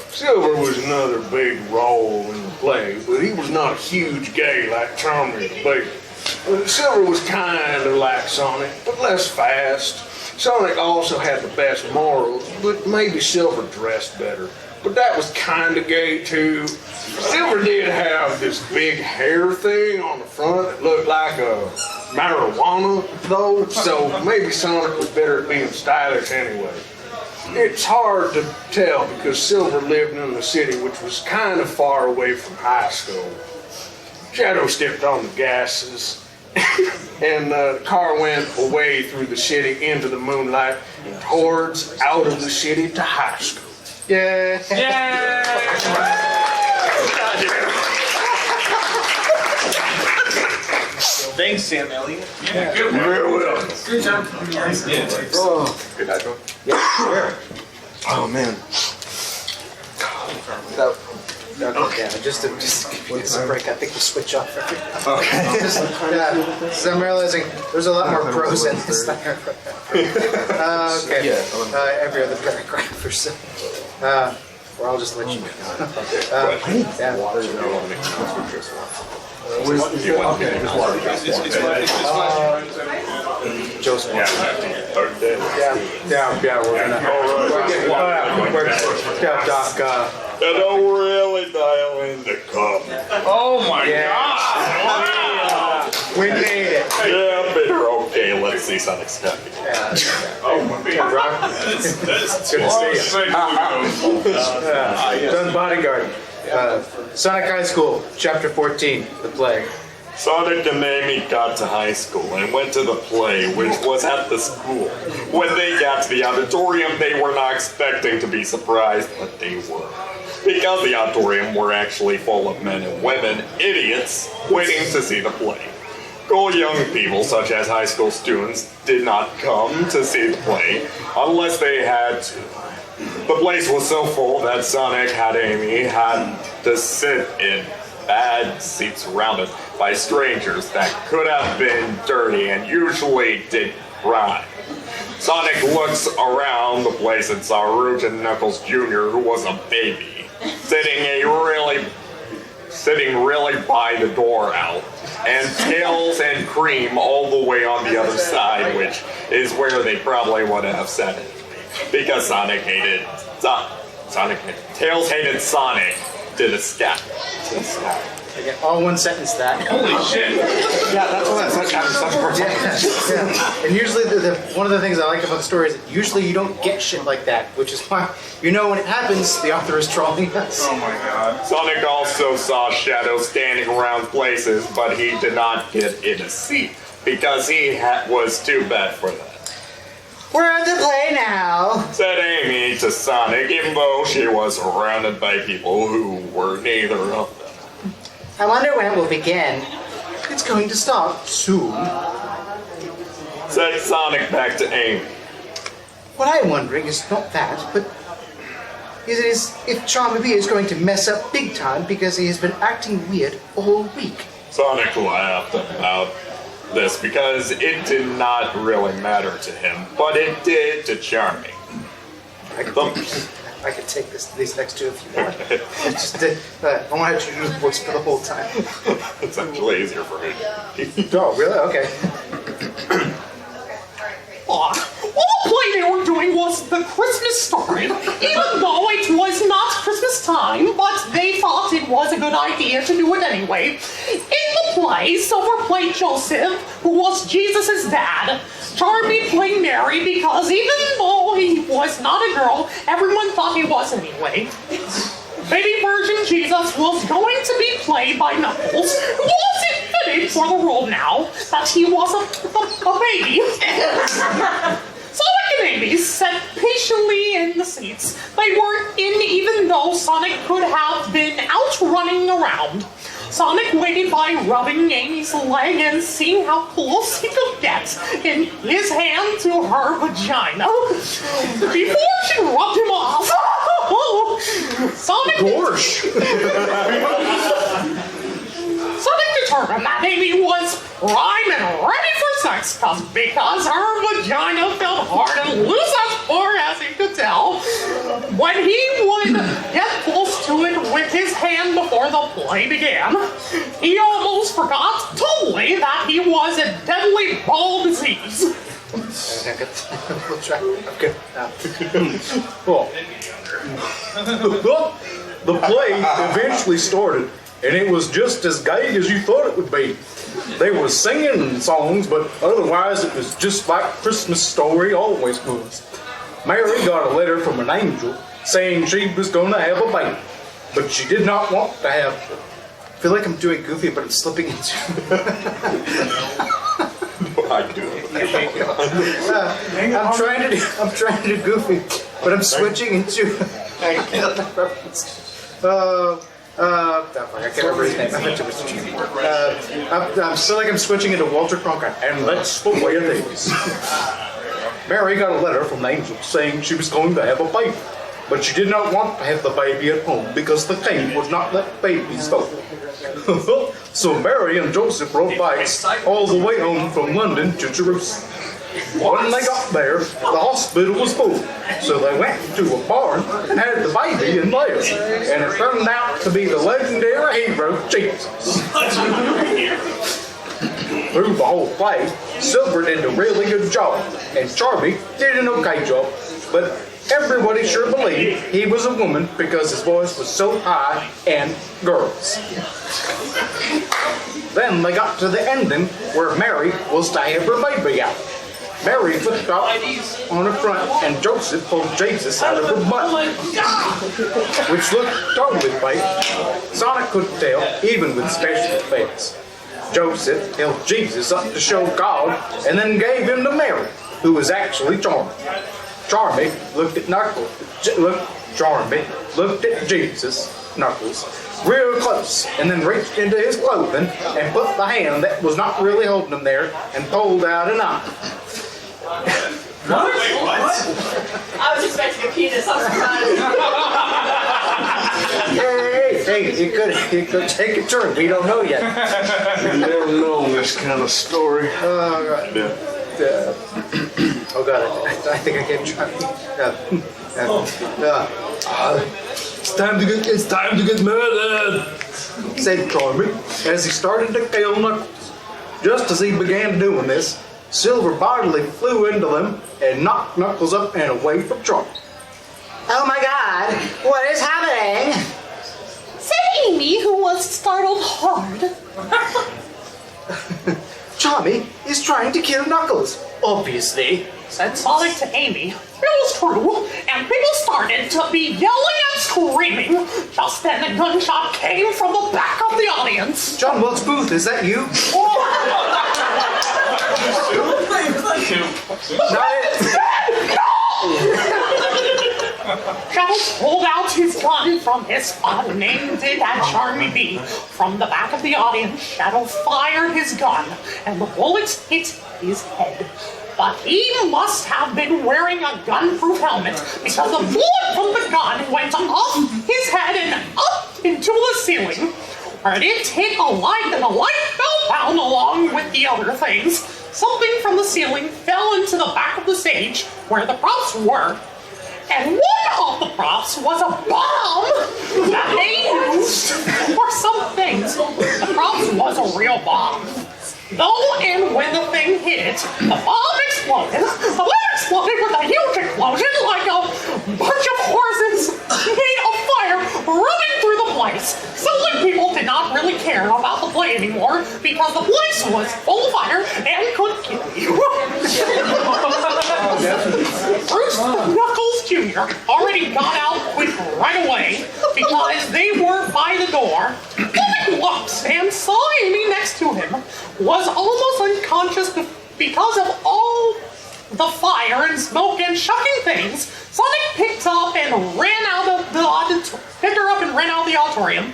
Silver was another big role in the play, but he was not a huge gay like Charmer the Baby. Silver was kind of like Sonic, but less fast. Sonic also had the best morals, but maybe Silver dressed better. But that was kind of gay too. Silver did have this big hair thing on the front that looked like a marijuana though, so maybe Sonic was better at being stylish anyway. It's hard to tell because Silver lived in the city, which was kind of far away from high school. Shadow stepped on the gases, and the car went away through the city into the moonlight, towards out of the city to high school. Yeah. Thanks, Sam Elliott. Very well. Good job. Oh, Good night, Joe. oh man. Okay, just to give you guys a break, I think we'll switch off everything. Okay. So I'm realizing there's a lot more prose in this than okay. Every other paragraph or so. Or I'll just let you know. Yeah. Joseph. Yeah, we're gonna. Doc. Don't really dial in the cup. Oh my We made it. Yeah, better. Okay, let's see something happen. It's good to see you. Done Bodyguard. Sonic High School, Chapter 14, The Play. Sonic and Amy got to high school and went to the play, which was at the school. When they got to the auditorium, they were not expecting to be surprised, but they were. Because the auditorium were actually full of men and women, idiots, waiting to see the play. Cool young people, such as high school students, did not come to see the play unless they had to. The place was so full that Sonic had to sit in bad seats surrounded by strangers that could have been dirty and usually did crime. Sonic looks around the place and saw Rouge and Knuckles Jr., who was a baby, sitting really by the door out, and Tails and Cream all the way on the other side, which is where they probably would have said it. Because Tails hated Sonic to the scat. Again, all one sentence that. Holy shit! Yeah, that's why that's such Yeah. And usually, one of the things I like about the story is that usually you don't get shit like that, which is why, when it happens, the author is trolling us. Oh my god. Sonic also saw Shadow standing around places, but he did not get in a seat because he was too bad for that. We're at the play now. Said Amy to Sonic, even though she was surrounded by people who were neither of them. I wonder when it will begin. It's going to start soon. Said Sonic back to Amy. What I'm wondering is not that, but is if Charmy B is going to mess up big time because he has been acting weird all week. Sonic laughed about this because it did not really matter to him, but it did to Charmy. I could take these next two if you want. I wanted you to do the voice for the whole time. It's actually easier for me. Oh, really? Okay. Well, the play they were doing was The Christmas Story, even though it was not Christmas time, but they thought it was a good idea to do it anyway. In the play, Silver played Joseph, who was Jesus' dad. Charmy played Mary because even though he was not a girl, everyone thought he was anyway. Baby virgin Jesus was going to be played by Knuckles, who wasn't fitted for the role now that he was a baby. Sonic and Amy sat patiently in the seats they were in, even though Sonic could have been out running around. Sonic waited by rubbing Amy's leg and seeing how close he could get in his hand to her vagina before she rubbed him off. Sonic determined that Amy was prime and ready for sex because her vagina felt hard and loose as far as he could tell. When he would get close to it with his hand before the play began, he almost forgot totally that he was a deadly ball disease. We'll try. Okay. Cool. The play eventually started, and it was just as gay as you thought it would be. They were singing songs, but otherwise it was just like Christmas Story always was. Mary got a letter from an angel saying she was going to have a baby, but she did not want to have. I feel like I'm doing Goofy, but I'm slipping into. I do. I'm trying to do Goofy, but I'm switching into. I can't reference. I can't remember his name. I meant to Mr. Chief. I feel like I'm switching into Walter Cronkite, and that's the way it is. Mary got a letter from the angel saying she was going to have a baby, but she did not want to have the baby at home because the king would not let babies vote. So Mary and Joseph rode bikes all the way home from London to Jerusalem. When they got there, the hospital was full, so they went to a barn and had the baby in there, and it turned out to be the legendary hero Jesus. Through the whole play, Silver did a really good job, and Charlie did an okay job, but everybody sure believed he was a woman because his voice was so high and girls. Then they got to the ending where Mary was to have her baby out. Mary flipped up on her front and Joseph pulled Jesus out of her butt, which looked totally fake. Sonic couldn't tell, even with special effects. Joseph held Jesus up to show God and then gave him to Mary, who was actually Charmy. Charmy looked at looked at Jesus, Knuckles, real close, and then reached into his clothing and put the hand that was not really holding him there and pulled out an eye. What? I was expecting a penis. I'm surprised. Hey, it could take a turn. We don't know yet. You never know this kind of story. Oh God, I think I can't try. It's time to get murdered, said Charmy as he started to kill Knuckles. Just as he began doing this, Silver bodily flew into them and knocked Knuckles up and away from Charmy. Oh my God, what is happening? Said Amy, who was startled hard. Charmy is trying to kill Knuckles, obviously, Said Sonic to Amy. It was true, and people started to be yelling and screaming. Just then a gunshot came from the back of the audience. John Wilkes Booth, is that you? Shadow pulled out his gun from his spot and aimed it at Charmy B. From the back of the audience, Shadow fired his gun, and the bullets hit his head. But he must have been wearing a gun-proof helmet because the bullet from the gun went off his head and up into the ceiling, where it hit a light and the light fell down along with the other things. Something from the ceiling fell into the back of the stage where the props were. And one of the props was a bomb that they used for some things. The props was a real bomb. Though and when the thing hit it, the bomb exploded. The bomb exploded with a huge explosion like a bunch of horses made of fire running through the place. So the people did not really care about the play anymore because the place was full of fire and could kill you. Bruce Knuckles Jr. already got out quick right away because they were by the door. He looked and saw Amy next to him, was almost unconscious because of all the fire and smoke and shocking things. Sonic picked her up and ran out of the auditorium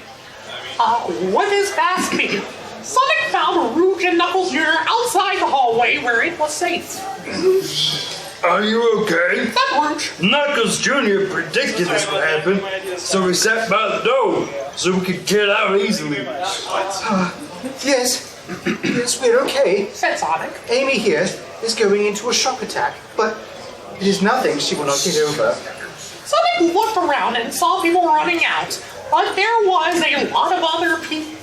with his fast speed. Sonic found Rouge and Knuckles Jr. outside the hallway where it was safe. Are you okay? That Rouge. Knuckles Jr. predicted this would happen, so we sat by the door so we could get out easily. Yes, we're okay, said Sonic. Amy here is going into a shock attack, but it is nothing she will not get over. Sonic looked around and saw people running out, but there was a lot of other people.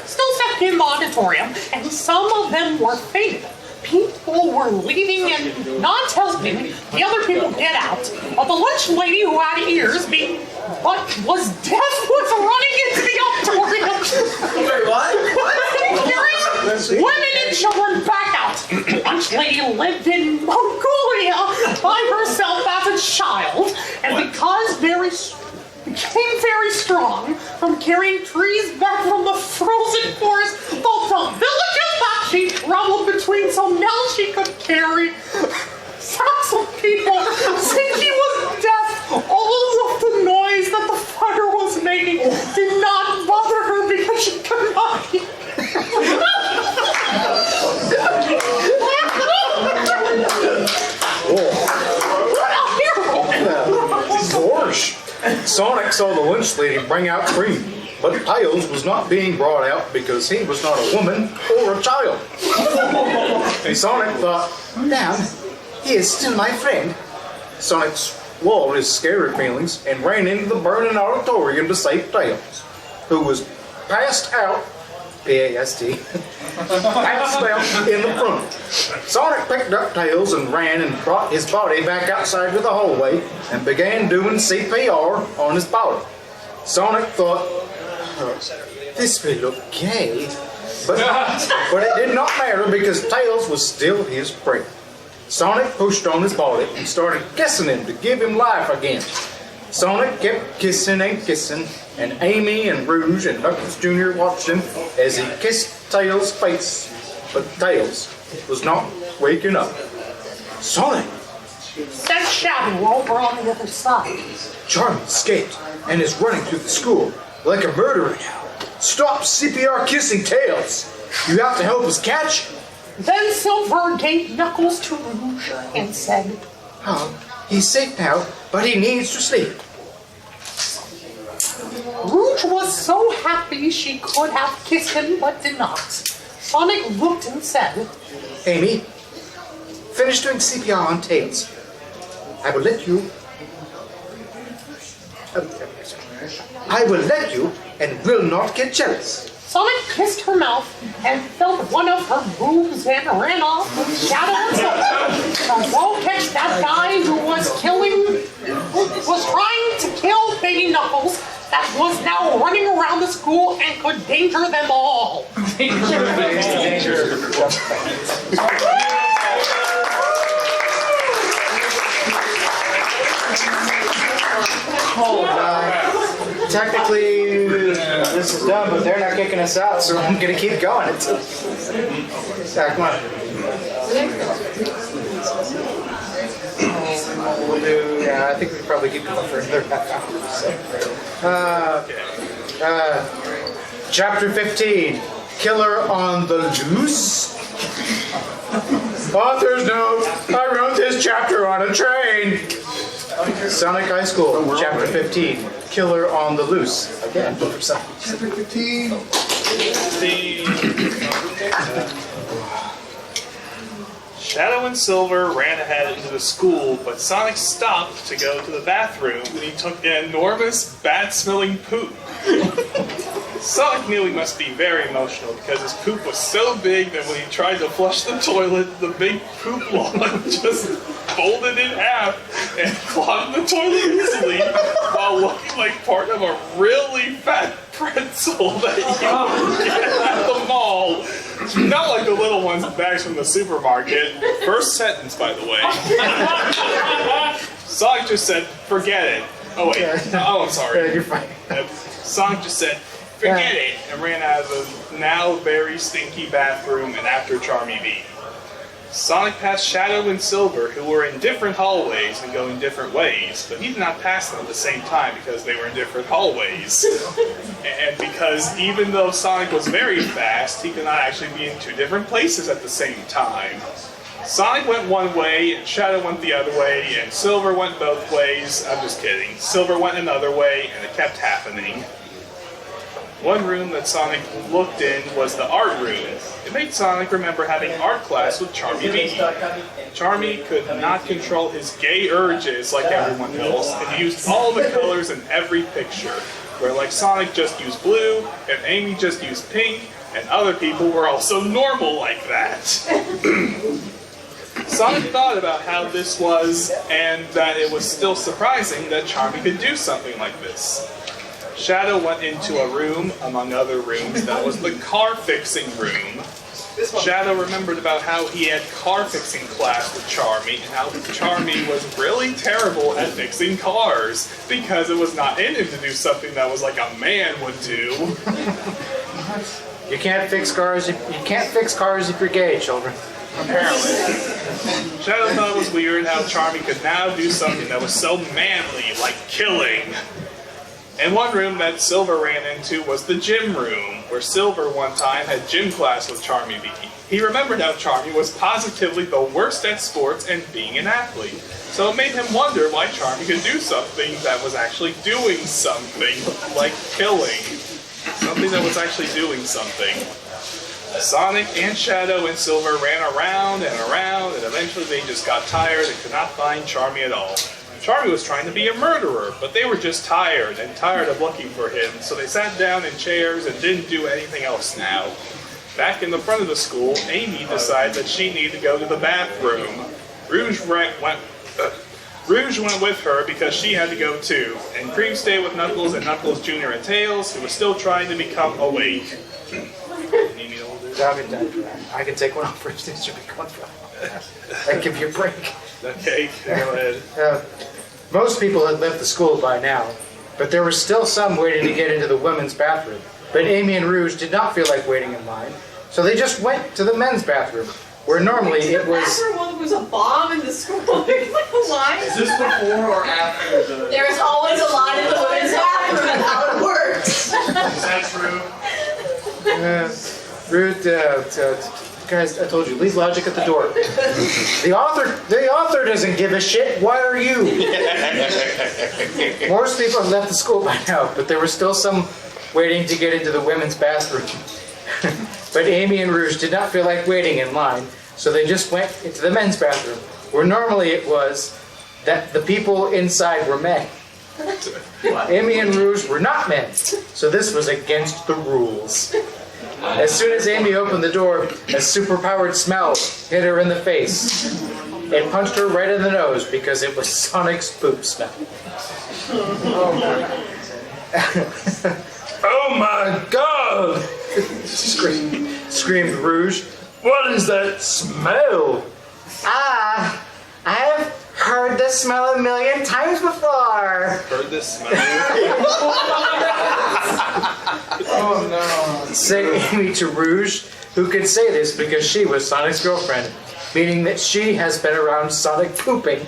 Still stuck in the auditorium, and some of them were faded. People were leaving and not helping the other people get out. But the lunch lady who had ears, but was deaf, was running into the auditorium. Wait, what? Carrying women and children back lived in Mongolia by herself as a child, and became very strong from carrying trees back from the frozen forest of the villages that she traveled between, so now she could carry sacks of people. Since she was deaf, all of the noise that the fire was making did not bother her because she could not hear. Gosh! Sonic saw the lunch lady bring out cream, but Tails was not being brought out because he was not a woman or a child. And Sonic thought, damn, he is still my friend. Sonic swallowed his scared feelings and ran into the burning auditorium to save Tails, who was passed out, P-A-S-T, passed out in the front. Sonic picked up Tails and ran and brought his body back outside to the hallway and began doing CPR on his body. Sonic thought, this will look gay, but it did not matter because Tails was still his friend. Sonic pushed on his body and started kissing him to give him life again. Sonic kept kissing and kissing, and Amy and Rouge and Knuckles Jr. watched him as he kissed Tails' face, but Tails was not waking up. Sonic! Said Shadow over on the other side. Charmy escaped and is running through the school like a murderer now. Stop CPR kissing Tails! You have to help us catch. Then Silver gave Knuckles to Rouge and said, Oh, he's safe now, but he needs to sleep. Rouge was so happy she could have kissed him, but did not. Sonic looked and said, Amy, finish doing CPR on Tails. I will let you and will not get jealous. Sonic kissed her mouth and felt one of her boobs and ran off with Shadow and Silver to go catch that guy who was trying to kill baby Knuckles that was now running around the school and could danger them all. Technically, this is done, but they're not kicking us out, so I'm gonna keep going. Come on. We'll do, yeah, I think we probably keep going for another half hour. So. Chapter 15, Killer on the Loose. Author's note, I wrote this chapter on a train. Sonic High School, Chapter 15, Killer on the Loose. Again, for Sonic. Chapter 15. Shadow and Silver ran ahead into the school, but Sonic stopped to go to the bathroom and he took an enormous, bad-smelling poop. Sonic knew he must be very emotional because his poop was so big that when he tried to flush the toilet, the big poop log just folded in half and clogged the toilet easily while looking like part of a really fat pretzel that you would get at the mall. Not like the little ones in bags from the supermarket. First sentence, by the way. Sonic just said, forget it. Oh, wait. Oh, I'm sorry. Yeah, you're fine. Sonic just said, forget it, and ran out of the now very stinky bathroom and after Charmy B. Sonic passed Shadow and Silver, who were in different hallways and going different ways, but he did not pass them at the same time because they were in different hallways. And because even though Sonic was very fast, he could not actually be in two different places at the same time. Sonic went one way, and Shadow went the other way, and Silver went both ways. I'm just kidding. Silver went another way, and it kept happening. One room that Sonic looked in was the art room. It made Sonic remember having art class with Charmy B. Charmy could not control his gay urges like everyone else, and he used all the colors in every picture, where like Sonic just used blue, and Amy just used pink, and other people were also normal like that. Sonic thought about how this was, and that it was still surprising that Charmy could do something like this. Shadow went into a room, among other rooms, that was the car-fixing room. Shadow remembered about how he had car fixing class with Charmy and how Charmy was really terrible at fixing cars because it was not in him to do something that was like a man would do. You can't fix cars. You can't fix cars if you're gay, children. Apparently. Shadow thought it was weird how Charmy could now do something that was so manly, like killing. And one room that Silver ran into was the gym room, where Silver one time had gym class with Charmy B. He remembered how Charmy was positively the worst at sports and being an athlete. So it made him wonder why Charmy could do something that was actually doing something, like killing. Something that was actually doing something. Sonic and Shadow and Silver ran around, and eventually they just got tired and could not find Charmy at all. Charmy was trying to be a murderer, but they were just tired of looking for him, so they sat down in chairs and didn't do anything else now. Back in the front of the school, Amy decided that she needed to go to the bathroom. Rouge went with her because she had to go too, and Cream stayed with Knuckles and Knuckles Jr. and Tails, who was still trying to become awake. I can take one off first. These should be going through. I'll give you a break. Okay, go ahead. Most people had left the school by now, but there were still some waiting to get into the women's bathroom. But Amy and Rouge did not feel like waiting in line, so they just went to the men's bathroom, where normally it was... There was a bomb in the school. There's like a line. Is this before or after the... There's always a line in the women's bathroom. That's how it works. Is that true? Ruth, guys, I told you, leave logic at the door. The author doesn't give a shit. Why are you? Most people have left the school by now, but there were still some waiting to get into the women's bathroom. But Amy and Rouge did not feel like waiting in line, so they just went into the men's bathroom, where normally it was that the people inside were men. Amy and Rouge were not men, so this was against the rules. As soon as Amy opened the door, a superpowered smell hit her in the face. It punched her right in the nose because it was Sonic's poop smell. Oh my God! Screamed Rouge. What is that smell? I have heard this smell a million times before. Heard this smell? Oh no. Said Amy to Rouge, who could say this because she was Sonic's girlfriend, meaning that she has been around Sonic pooping.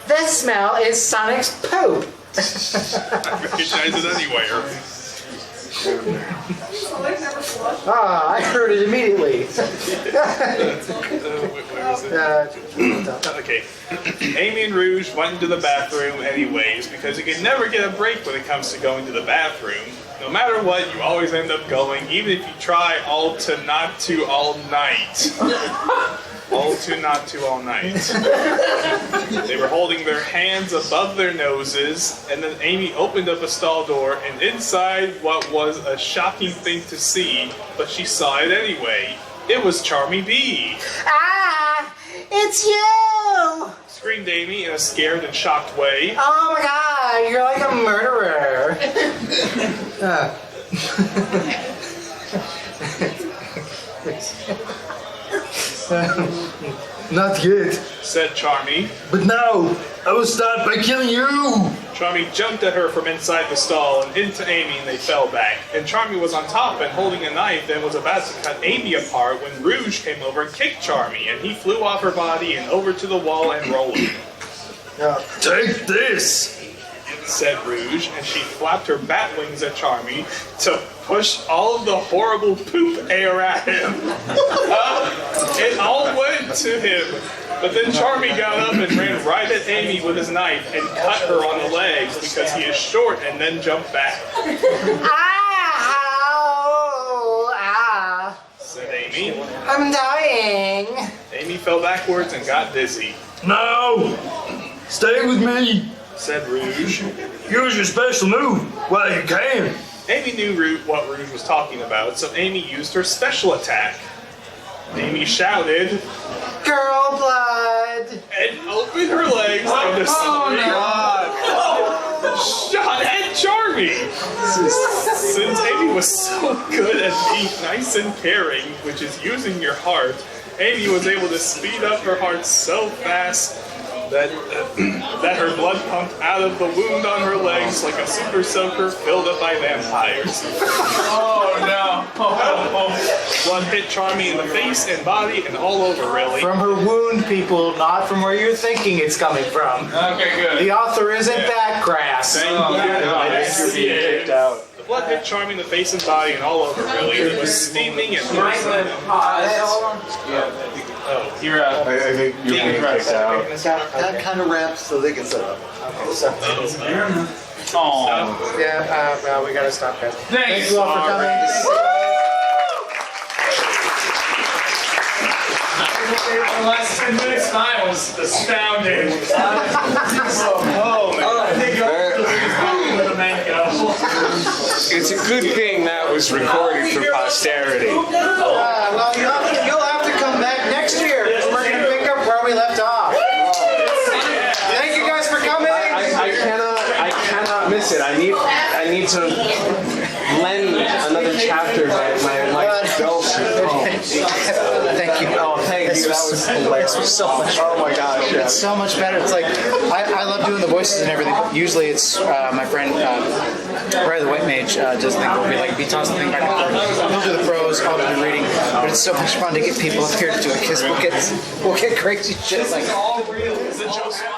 This smell is Sonic's poop. I recognize it anywhere. I heard it immediately. Okay. Amy and Rouge went into the bathroom anyways because you can never get a break when it comes to going to the bathroom. No matter what, you always end up going, even if you try all to not to all night. All to not to all night. They were holding their hands above their noses, and then Amy opened up a stall door, and inside what was a shocking thing to see, but she saw it anyway. It was Charmy B. Ah, it's you! Screamed Amy in a scared and shocked way. Oh my God, you're like a murderer. Not yet. Said Charmy. But now, I will start by killing you. Charmy jumped at her from inside the stall and into Amy, and they fell back. And Charmy was on top and holding a knife and was about to cut Amy apart when Rouge came over and kicked Charmy, and he flew off her body and over to the wall and rolled. Take this, said Rouge, and she flapped her bat wings at Charmy to push all of the horrible poop air at him. It all went to him. But then Charmy got up and ran right at Amy with his knife and cut her on the legs because he is short and then jumped back. Ow! Said Amy. I'm dying. Amy fell backwards and got dizzy. No! Stay with me, said Rouge. Use your special move while you can. Amy knew what Rouge was talking about, so Amy used her special attack. Amy shouted, Girl blood! And opened her legs and just shot at Charmy. Charmy. Since Amy was so good at being nice and caring, which is using your heart, Amy was able to speed up her heart so fast that her blood pumped out of the wound on her legs like a super soaker filled up by vampires. Oh no. Blood hit Charmy in the face and body and all over, really. From her wound, people, not from where you're thinking it's coming from. Okay, good. The author isn't that crass. I think you're being kicked out. The blood hit Charmy in the face and body and all over, really. It was steaming and bursting. You're I think you're being kicked out. That kind of wraps so they can set up. Oh. Yeah, well, we gotta stop, guys. Thanks. Thank you all for coming. The last 10 minutes time was astounding. It's a good thing that was recorded for posterity. Well, you'll have to come back next year. We're gonna pick up where we left off. Thank you guys for coming. I cannot miss it. I need to lend another chapter that my bells. Thank you. Oh, thank you. That was hilarious. This was so much. Oh my gosh, yeah. It's so much better. It's like I love doing the voices and everything. But usually it's my friend Ray the White Mage does things where we like be tossing things back and forth. He'll do the prose, I'll do the reading. But it's so much fun to get people up here to do it because we'll get crazy shit like. All real. Is it Joe Swan?